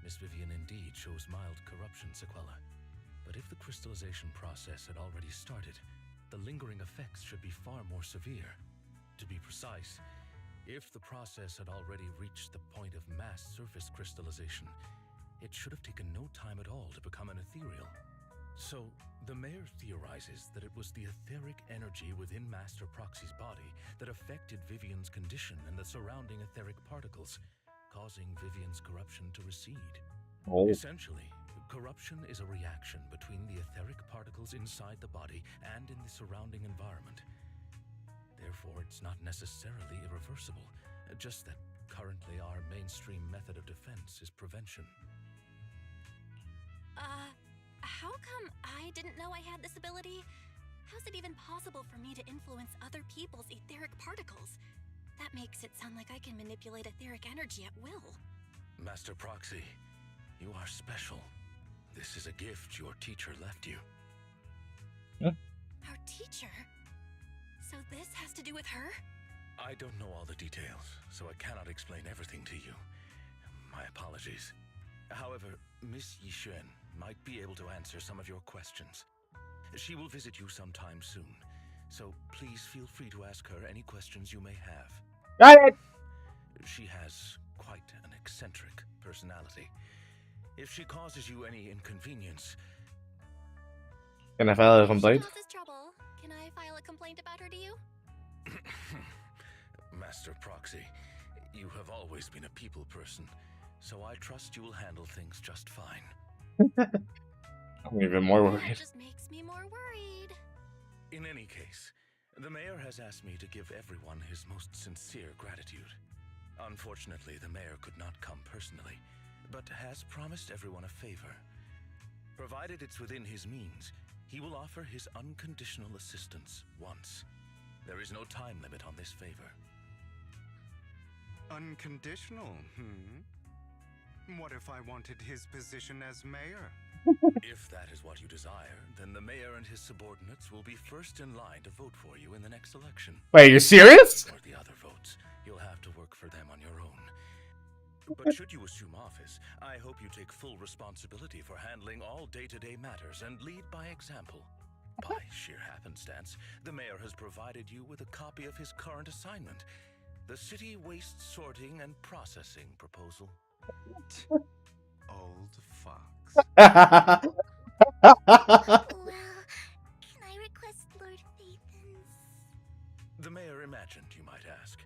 Speaker 7: Miss Vivian indeed shows mild corruption sequela. But if the crystallization process had already started, the lingering effects should be far more severe. To be precise, if the process had already reached the point of mass surface crystallization, it should have taken no time at all to become an ethereal. So, the mayor theorizes that it was the etheric energy within Master Proxy's body that affected Vivian's condition and the surrounding etheric particles, causing Vivian's corruption to recede. Essentially, corruption is a reaction between the etheric particles inside the body and in the surrounding environment. Therefore, it's not necessarily irreversible, just that currently our mainstream method of defense is prevention.
Speaker 13: How come I didn't know I had this ability? How's it even possible for me to influence other people's etheric particles? That makes it sound like I can manipulate etheric energy at will.
Speaker 7: Master Proxy, you are special. This is a gift your teacher left you.
Speaker 13: Our teacher? So this has to do with her?
Speaker 7: I don't know all the details, so I cannot explain everything to you. My apologies. However, Miss Yixuan might be able to answer some of your questions. She will visit you sometime soon, so please feel free to ask her any questions you may have.
Speaker 5: Got it!
Speaker 7: She has quite an eccentric personality. If she causes you any inconvenience...
Speaker 5: Can I file a complaint?
Speaker 13: If she causes trouble, can I file a complaint about her to you?
Speaker 7: Master Proxy, you have always been a people person, so I trust you will handle things just fine.
Speaker 5: I'm even more
Speaker 13: That
Speaker 5: worried.
Speaker 13: just makes me more worried.
Speaker 7: In any case, the mayor has asked me to give everyone his most sincere gratitude. Unfortunately, the mayor could not come personally, but has promised everyone a favor. Provided it's within his means, he will offer his unconditional assistance once. There is no time limit on this favor.
Speaker 4: Unconditional, What if I wanted his position as mayor?
Speaker 7: If that is what you desire, then the mayor and his subordinates will be first in line to vote for you in the next election.
Speaker 5: Wait, you serious?
Speaker 7: For the other votes, you'll have to work for them on your own. But should you assume office, I hope you take full responsibility for handling all day-to-day matters and lead by example. By sheer happenstance, the mayor has provided you with a copy of his current assignment, the City Waste Sorting and Processing proposal.
Speaker 4: Old fox.
Speaker 3: Well, can I request Lord Phaethon's?
Speaker 7: The mayor imagined, you might ask.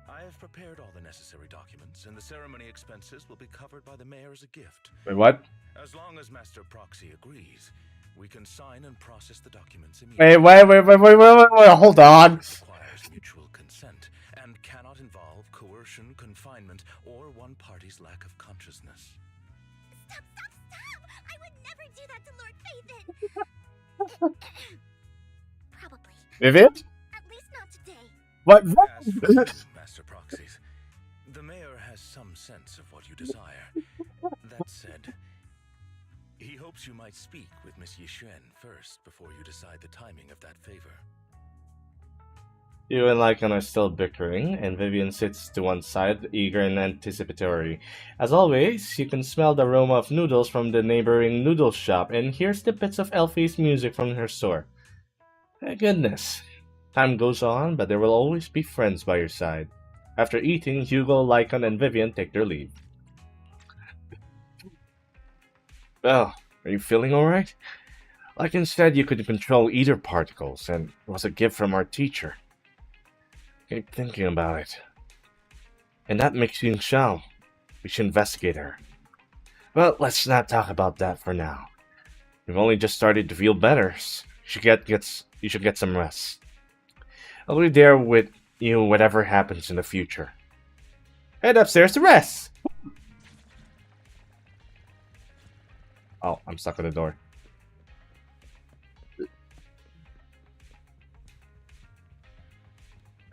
Speaker 7: I have prepared all the necessary documents, and the ceremony expenses will be covered by the mayor as a gift.
Speaker 5: Wait, what?
Speaker 7: As long as Master Proxy agrees, we can sign and process the documents immediately.
Speaker 5: Wait, hold on.
Speaker 7: It requires mutual consent and cannot involve coercion, confinement, or one party's lack of consciousness.
Speaker 3: Stop! I would never do that to Lord Phaethon! Probably.
Speaker 5: Vivian?
Speaker 3: At least not today.
Speaker 5: What?
Speaker 7: As for you, Master Proxies, the mayor has some sense of what you desire. That said, he hopes you might speak with Miss Yixuan first before you decide the timing of that favor.
Speaker 5: You and Lycan are still bickering, and Vivian sits to one side, eager and anticipatory. As always, you can smell the aroma of noodles from the neighboring noodle shop, and hears the bits of Elfie's music from her store. My goodness. Time goes on, but there will always be friends by your side. After eating, Hugo, Lycan, and Vivian take their leave. Well, are you feeling alright? Lycan said you could control ether particles, and it was a gift from our teacher. Keep thinking about it. And that makes you Xiao. We should investigate her. Well, let's not talk about that for now. You've only just started to feel better. You should get some rest. I'll be there with you whatever happens in the future. Head upstairs to rest! Oh, I'm stuck at the door.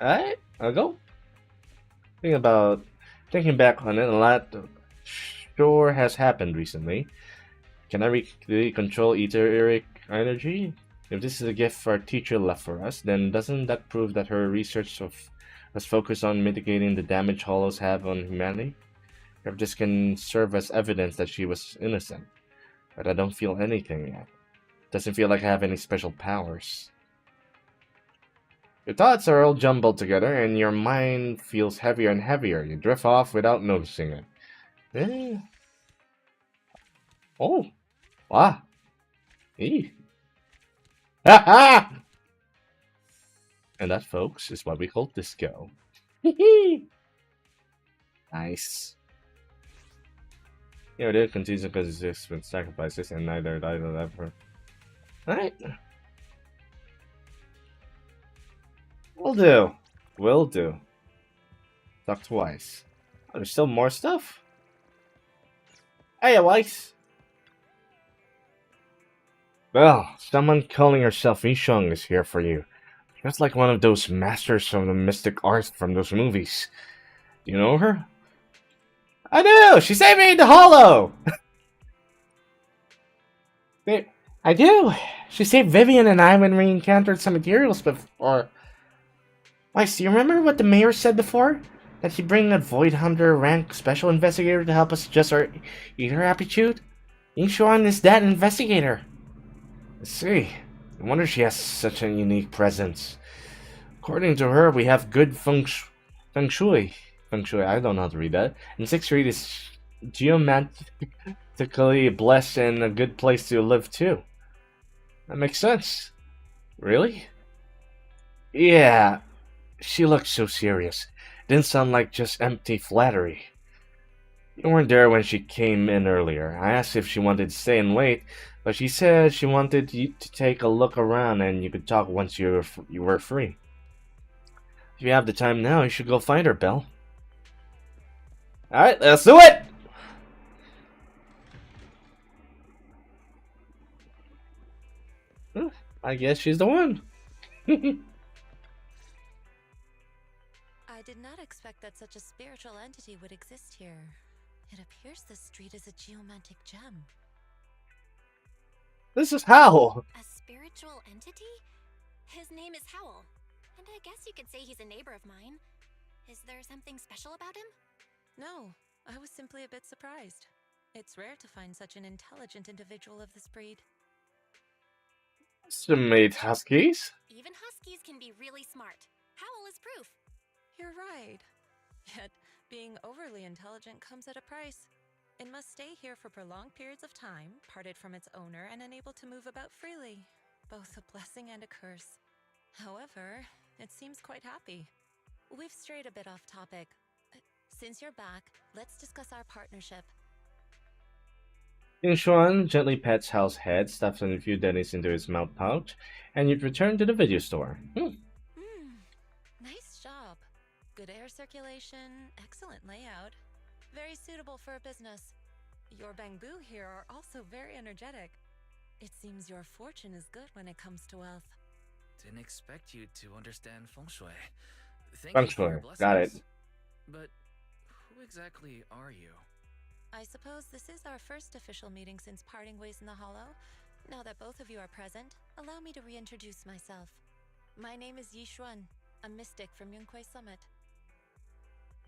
Speaker 5: Alright, I'll go. Thinking back on it, a lot sure has happened recently. Can I really control etheric energy? If this is a gift our teacher left for us, then doesn't that prove that her research was focused on mitigating the damage hollows have on humanity? If this can serve as evidence that she was innocent. But I don't feel anything yet. Doesn't feel like I have any special powers. Your thoughts are all jumbled together, and your mind feels heavier and heavier. You drift off without noticing it. Eh. Oh. Wow. Eee. Ha ha! And that, folks, is what we call disco. Nice. Yeah, it did continue because it's been sacrifices, and neither died ever. Alright. Will do. Talk twice. Oh, there's still more stuff? Hey, Weiss! Well, someone calling herself Yisheng is here for you. Just like one of those masters from the mystic arts from those movies. Do you know her? I do! She saved me in the hollow! I do! She saved Vivian and I when we encountered some materials before. Weiss, do you remember what the mayor said before? That he'd bring a Void Hunter rank special investigator to help us adjust our ether aptitude? Yixuan is that investigator. I see. No wonder she has such a unique presence. According to her, we have good feng shui. Feng shui, I don't know how to read that. And Sixth Street is geomatically blessed and a good place to live too. That makes sense. Really? Yeah. She looked so serious. Didn't sound like just empty flattery. You weren't there when she came in earlier. I asked if she wanted to stay and wait, but she said she wanted you to take a look around and you could talk once you were free. If you have the time now, you should go find her, Belle. Alright, let's do it! I guess she's the one.
Speaker 17: I did not expect that such a spiritual entity would exist here. It appears this street is a geomantic gem.
Speaker 1: This is Howl.
Speaker 13: A spiritual entity? His name is Howl. And I guess you could say he's a neighbor of mine. Is there something special about him?
Speaker 17: No, I was simply a bit surprised. It's rare to find such an intelligent individual of this breed.
Speaker 1: Made huskies?
Speaker 13: Even huskies can be really smart. Howl is proof.
Speaker 17: You're right. Yet, being overly intelligent comes at a price. It must stay here for prolonged periods of time, parted from its owner, and unable to move about freely. Both a blessing and a curse. However, it seems quite happy. We've strayed a bit off topic. Since you're back, let's discuss our partnership.
Speaker 1: Yingxuan gently pets Hal's head, stuffs a few dennies into his mouth pouch, and you'd return to the video store.
Speaker 17: Nice job. Good air circulation, excellent layout. Very suitable for a business. Your bamboo here are also very energetic. It seems your fortune is good when it comes to wealth.
Speaker 14: Didn't expect you to understand feng shui. Thank
Speaker 1: Feng
Speaker 14: you for your
Speaker 1: shui, got it.
Speaker 14: blessings. But who exactly are you?
Speaker 17: I suppose this is our first official meeting since parting ways in the Hollow. Now that both of you are present, allow me to reintroduce myself. My name is Yixuan, a mystic from Yunquei Summit.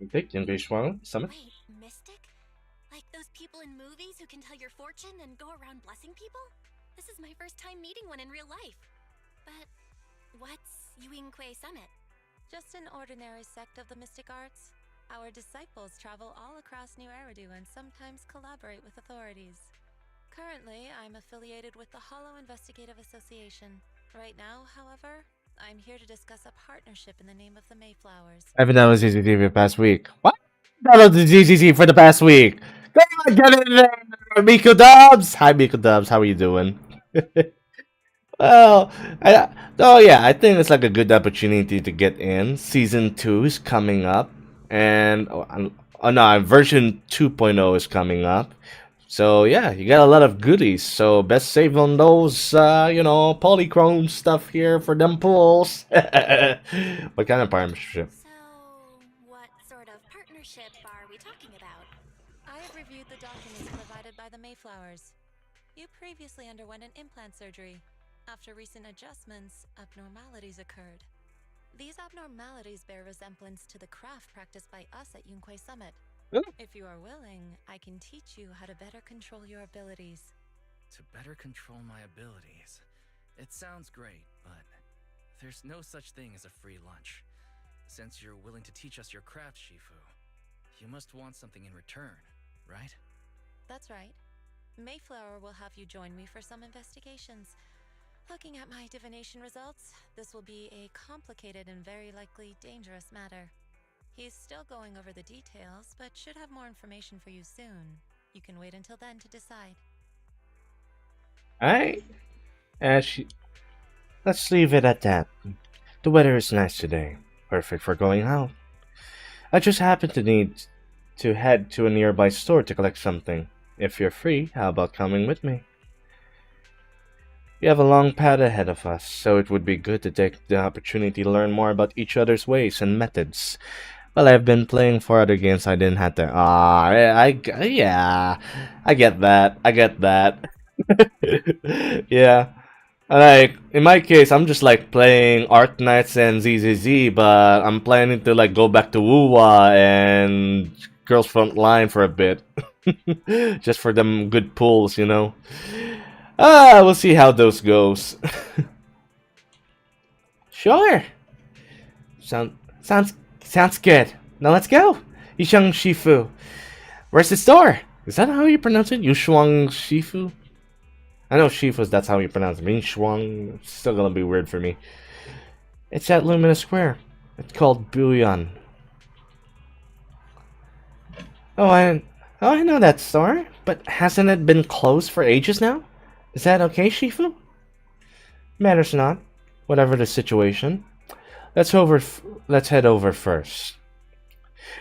Speaker 1: Yingxuan Summit?
Speaker 13: Wait, mystic? Like those people in movies who can tell your fortune and go around blessing people? This is my first time meeting one in real life. But what's Yunquei Summit?
Speaker 17: Just an ordinary sect of the mystic arts. Our disciples travel all across New Eridu and sometimes collaborate with authorities. Currently, I'm affiliated with the Hollow Investigative Association. Right now, however, I'm here to discuss a partnership in the name of the Mayflowers.
Speaker 1: I've been down with ZZZ for the past week. What? Download the ZZZ for the past week. Come on, get in there, Miko Dubs. Hi, Miko Dubs. How are you doing? Well, I think it's like a good opportunity to get in. Season 2 is coming up, and version 2.0 is coming up. So yeah, you got a lot of goodies. So best save on those, polychrome stuff here for them pools. What kind of partnership?
Speaker 13: So, what sort of partnership are we talking about?
Speaker 17: I have reviewed the documents provided by the Mayflowers. You previously underwent an implant surgery. After recent adjustments, abnormalities occurred. These abnormalities bear resemblance to the craft practiced by us at Yunquei Summit. If you are willing, I can teach you how to better control your abilities.
Speaker 14: To better control my abilities. It sounds great, but there's no such thing as a free lunch. Since you're willing to teach us your craft, Shifu, you must want something in return, right?
Speaker 17: That's right. Mayflower will have you join me for some investigations. Looking at my divination results, this will be a complicated and very likely dangerous matter. He's still going over the details, but should have more information for you soon. You can wait until then to decide.
Speaker 1: Alright. Let's leave it at that. The weather is nice today. Perfect for going out. I just happen to need to head to a nearby store to collect something. If you're free, how about coming with me? We have a long path ahead of us, so it would be good to take the opportunity to learn more about each other's ways and methods. Well, I've been playing for other games I didn't have to. Yeah, I get that. Yeah, like in my case, I'm just like playing Arc Knights and ZZZ, but I'm planning to like go back to Wuwa and Girls Front Line for a bit, just for them good pulls, you know. We'll see how those goes. Sure. Sounds good. Now let's go. Yishuang Shifu. Where's the store? Is that how you pronounce it? Yushuang Shifu? I know Shifu's that's how you pronounce it. Yishuang, it's still gonna be weird for me. It's at Luminous Square. It's called Buyan. Oh, I know that store, but hasn't it been closed for ages now? Is that okay, Shifu? Matters not. Whatever the situation. Let's head over first.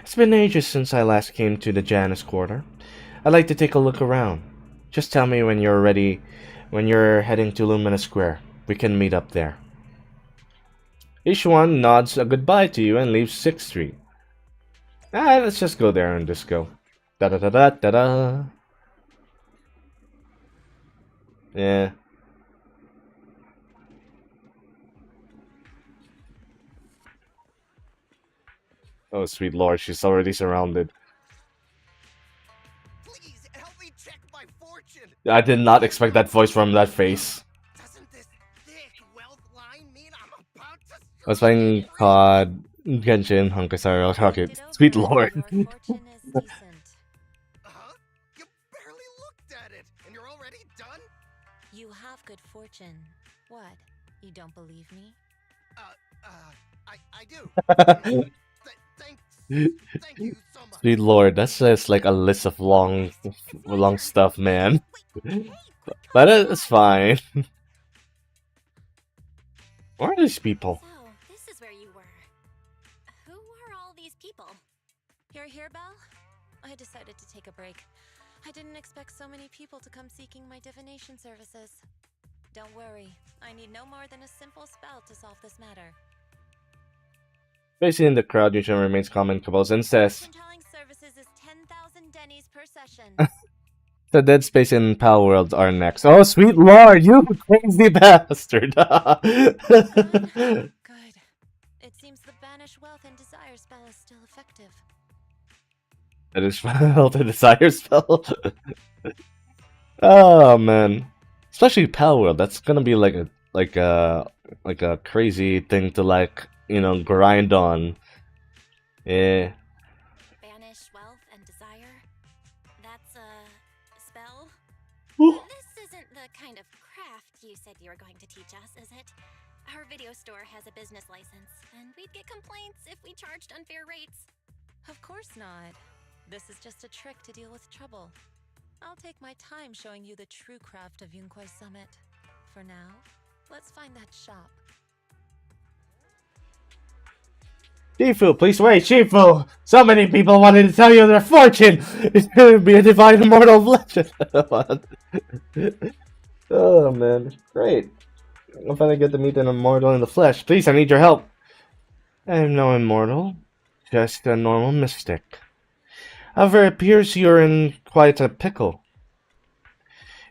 Speaker 1: It's been ages since I last came to the Janus Quarter. I'd like to take a look around. Just tell me when you're ready, when you're heading to Luminous Square. We can meet up there. Yishuan nods a goodbye to you and leaves 6th Street. Let's just go there and just go. Da da da da da da. Yeah. Oh, sweet lord, she's already surrounded.
Speaker 18: Please help me check my fortune.
Speaker 1: I did not expect that voice from that face.
Speaker 18: Doesn't this thick wealth line mean I'm about to
Speaker 1: I was playing COD, Genshin, Hunkerstar, Rocket. Sweet lord.
Speaker 18: Huh? You barely looked at it, and you're already done?
Speaker 17: You have good fortune. What? You don't believe me?
Speaker 18: I do. Thank you so much.
Speaker 1: Sweet lord, that's just like a list of long stuff, man. But it's fine. Where are these people?
Speaker 13: So, this is where you were. Who are all these people?
Speaker 17: You're here, Belle? I decided to take a break. I didn't expect so many people to come seeking my divination services. Don't worry, I need no more than a simple spell to solve this matter.
Speaker 1: Basically, in the crowd, usually remains common couples and says,
Speaker 17: Services is 10,000 dennies per session.
Speaker 1: the Dead Space and Pal World are next. Oh, sweet lord, you crazy bastard!
Speaker 17: Good. It seems the Banish Wealth and Desire spell is still effective.
Speaker 1: That is the Desire spell. Oh man, especially Pal World. That's gonna be like a crazy thing to grind on. Yeah.
Speaker 13: Banish wealth and desire? That's a spell?
Speaker 1: Ooh.
Speaker 13: This isn't the kind of craft you said you were going to teach us, is it? Our video store has a business license, and we'd get complaints if we charged unfair rates.
Speaker 17: Of course not. This is just a trick to deal with trouble. I'll take my time showing you the true craft of Yunquai Summit. For now, let's find that shop.
Speaker 1: Shifu, please wait, Shifu! So many people wanted to tell you their fortune! It's gonna be a divine immortal legend! Oh man, great. I'm finally get to meet an immortal in the flesh. Please, I need your help. I am no immortal, just a normal mystic. However, it appears you're in quite a pickle.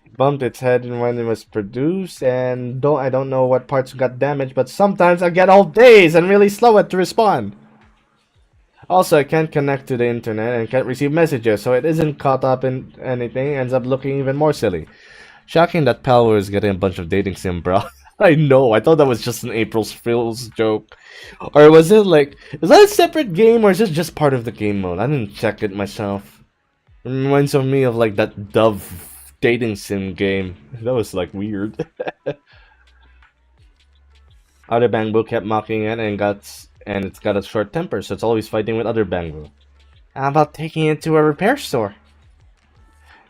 Speaker 1: It bumped its head when it was produced, and I don't know what parts got damaged, but sometimes I get all days and really slow it to respond. Also, I can't connect to the internet and can't receive messages, so it isn't caught up in anything, ends up looking even more silly. Shocking that Pal is getting a bunch of dating sim, bro. I know, I thought that was just an April Fool's joke. Or was it like, is that a separate game or is it just part of the game mode? I didn't check it myself. It reminds me of like that Dove dating sim game. That was like weird. Other Bangbu kept mocking it and it's got a short temper, so it's always fighting with other Bangbu. How about taking it to a repair store?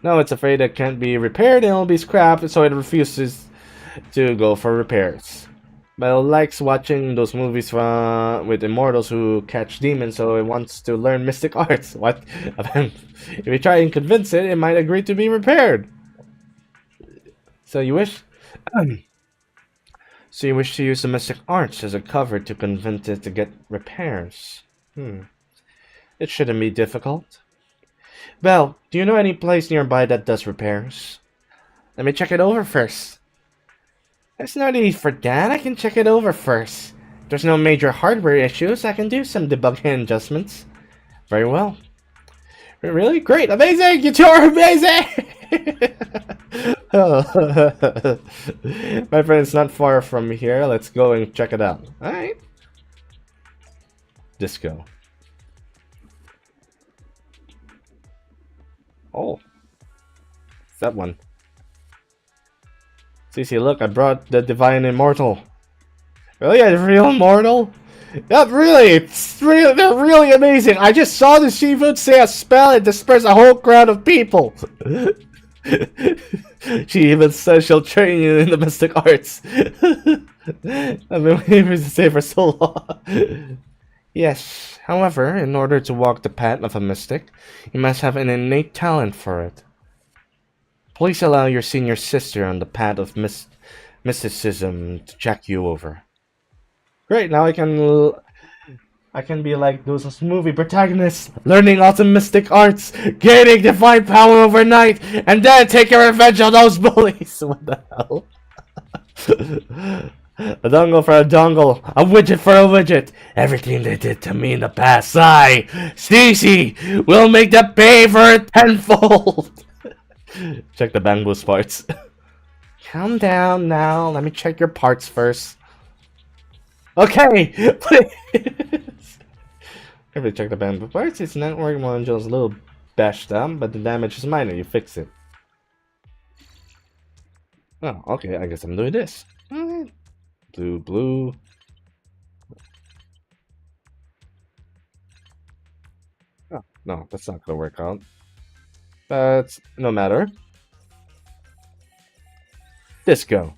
Speaker 1: No, it's afraid it can't be repaired and it'll be scrapped, so it refuses to go for repairs. But it likes watching those movies with immortals who catch demons, so it wants to learn mystic arts. What? If you try and convince it, it might agree to be repaired. So you wish? So you wish to use the mystic arts as a cover to convince it to get repairs? It shouldn't be difficult. Belle, do you know any place nearby that does repairs? Let me check it over first. There's no need for that. I can check it over first. If there's no major hardware issues, I can do some debugging adjustments. Very well. Really? Great! Amazing! You two are amazing! My friend, it's not far from here. Let's go and check it out. Alright. Disco. Oh. It's that one. Cece, look, I brought the Divine Immortal. Really? A real immortal? Yeah, really, they're really amazing. I just saw the Shifu say a spell and disperse a whole crowd of people. She even says she'll train you in the mystic arts. I've been waiting for you to say for so long. Yes, however, in order to walk the path of a mystic, you must have an innate talent for it. Please allow your senior sister on the path of mysticism to check you over. Great, now I can I can be like those movie protagonists, learning awesome mystic arts, gaining divine power overnight, and then taking revenge on those bullies. What the hell? A dongle for a dongle, a widget for a widget. Everything they did to me in the past, I, Cece, will make them pay for it tenfold. Check the bamboo's parts. Calm down now. Let me check your parts first. Okay, please. If you check the bamboo parts, its network module is a little bashed up, but the damage is minor. You fix it. Oh, okay. I guess I'm doing this. Alright. Blue, blue. Oh, no, that's not gonna work out. But no matter. Disco.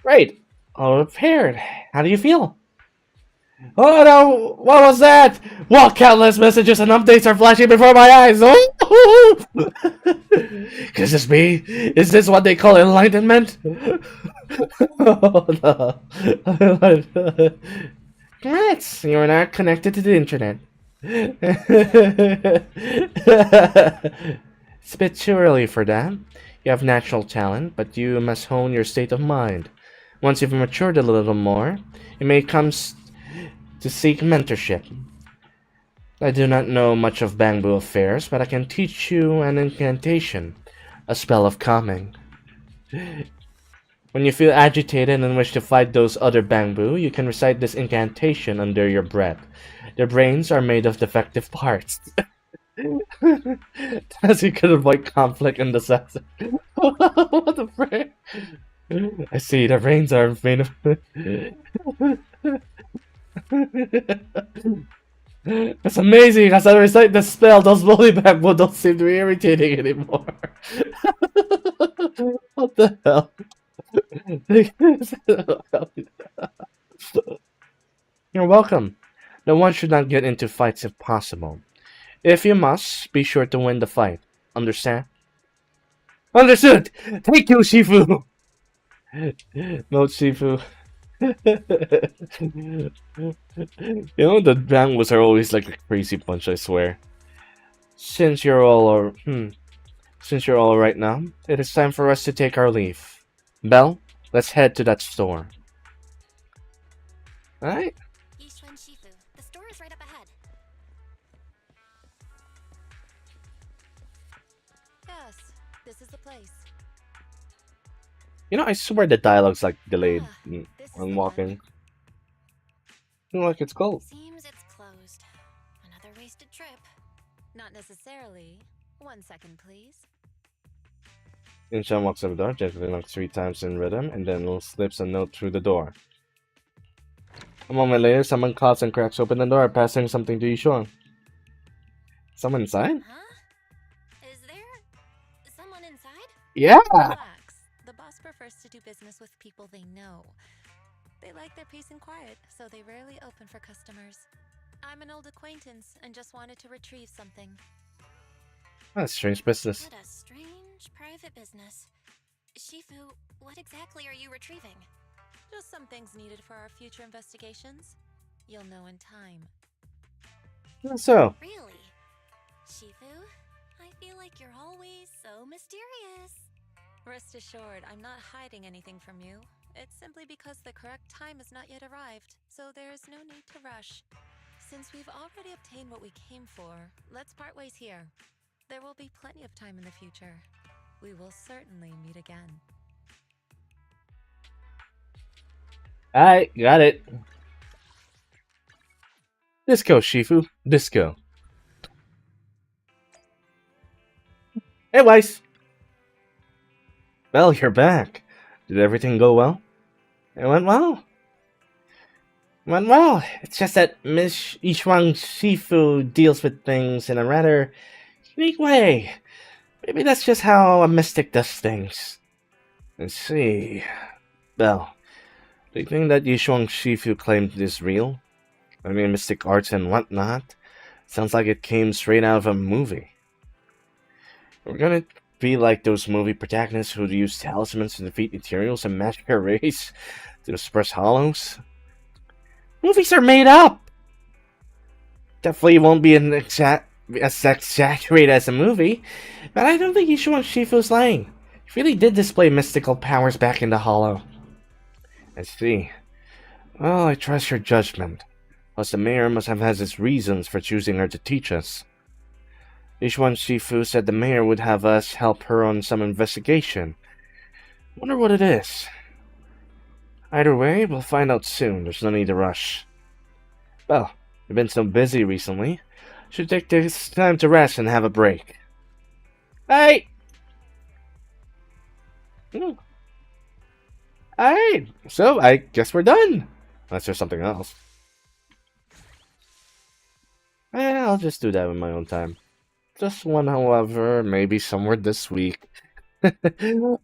Speaker 1: Great. All repaired. How do you feel? Oh no! What was that? What countless messages and updates are flashing before my eyes? Oh! Is this me? Is this what they call enlightenment? Oh no. Congrats! You are now connected to the internet. It's a bit too early for that. You have natural talent, but you must hone your state of mind. Once you've matured a little more, it may come to seek mentorship. I do not know much of bamboo affairs, but I can teach you an incantation, a spell of calming. When you feel agitated and wish to fight those other bamboo, you can recite this incantation under your breath. Their brains are made of defective parts. As you can avoid conflict in the sense. What the frick? I see, their brains are made of... It's amazing, as I recite the spell, those bully bamboo don't seem to be irritating anymore. What the hell? You're welcome. No one should not get into fights if possible. If you must, be sure to win the fight. Understand? Understood! Thank you, Shifu! No, Shifu. You know, the bambos are always like a crazy bunch, I swear. Since you're all right now, it is time for us to take our leave. Belle, let's head to that store. Alright?
Speaker 13: Shifu, the store is right up ahead.
Speaker 17: Yes, this is the place.
Speaker 1: You know, I swear the dialogue's like delayed when walking. Like it's cold.
Speaker 13: Seems it's closed. Another wasted trip.
Speaker 17: Not necessarily. 1 second, please.
Speaker 1: Inshan walks up the door, gently knocks 3 times in rhythm, and then slips a note through the door. A moment later, someone coughs and cracks open the door, passing something to Yishuang. Someone inside?
Speaker 13: Huh? Is there someone inside?
Speaker 1: Yeah!
Speaker 17: Relax. The boss prefers to do business with people they know. They like their peace and quiet, so they rarely open for customers. I'm an old acquaintance and just wanted to retrieve something.
Speaker 1: That's strange business.
Speaker 13: What a strange private business. Shifu, what exactly are you retrieving?
Speaker 17: Just some things needed for our future investigations. You'll know in time.
Speaker 1: So?
Speaker 13: Really? Shifu, I feel like you're always so mysterious.
Speaker 17: Rest assured, I'm not hiding anything from you. It's simply because the correct time has not yet arrived, so there is no need to rush. Since we've already obtained what we came for, let's part ways here. There will be plenty of time in the future. We will certainly meet again.
Speaker 1: Alright, got it. Disco, Shifu. Disco. Hey, Weiss. Well, you're back. Did everything go well? It went well. Went well. It's just that Miss Yishuang Shifu deals with things in a rather unique way. Maybe that's just how a mystic does things. Let's see. Well, do you think that Yishuang Shifu claimed is real? I mean, mystic arts and whatnot. Sounds like it came straight out of a movie. We're gonna be like those movie protagonists who use talismans to defeat Ethereals and magic arrays to express hollows?
Speaker 5: Movies are made up. Definitely won't be as exaggerated as a movie, but I don't think you should want Shifu's lying. He really did display mystical powers back in the Hollow. I see. Well, I trust your judgment. Plus, the mayor must have had his reasons for choosing her to teach us. Yishuan Shifu said the mayor would have us help her on some investigation. Wonder what it is. Either way, we'll find out soon. There's no need to rush. Well, you've been so busy recently. Should take this time to rest and have a break. Hey! Alright, so I guess we're done. Unless there's something else. I'll just do that in my own time. Just one, however, maybe somewhere this week.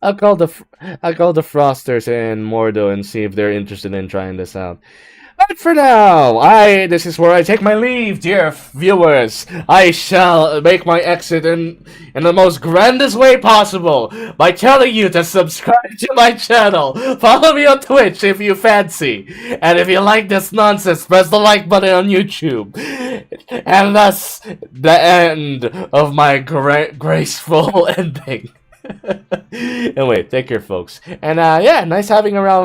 Speaker 5: I'll call the Frosters and Mordo and see if they're interested in trying this out. But for now, this is where I take my leave, dear viewers. I shall make my exit in the most grandest way possible by telling you to subscribe to my channel. Follow me on Twitch if you fancy. And if you like this nonsense, press the like button on YouTube. And thus, the end of my graceful ending. Anyway, take care, folks. And yeah, nice having around.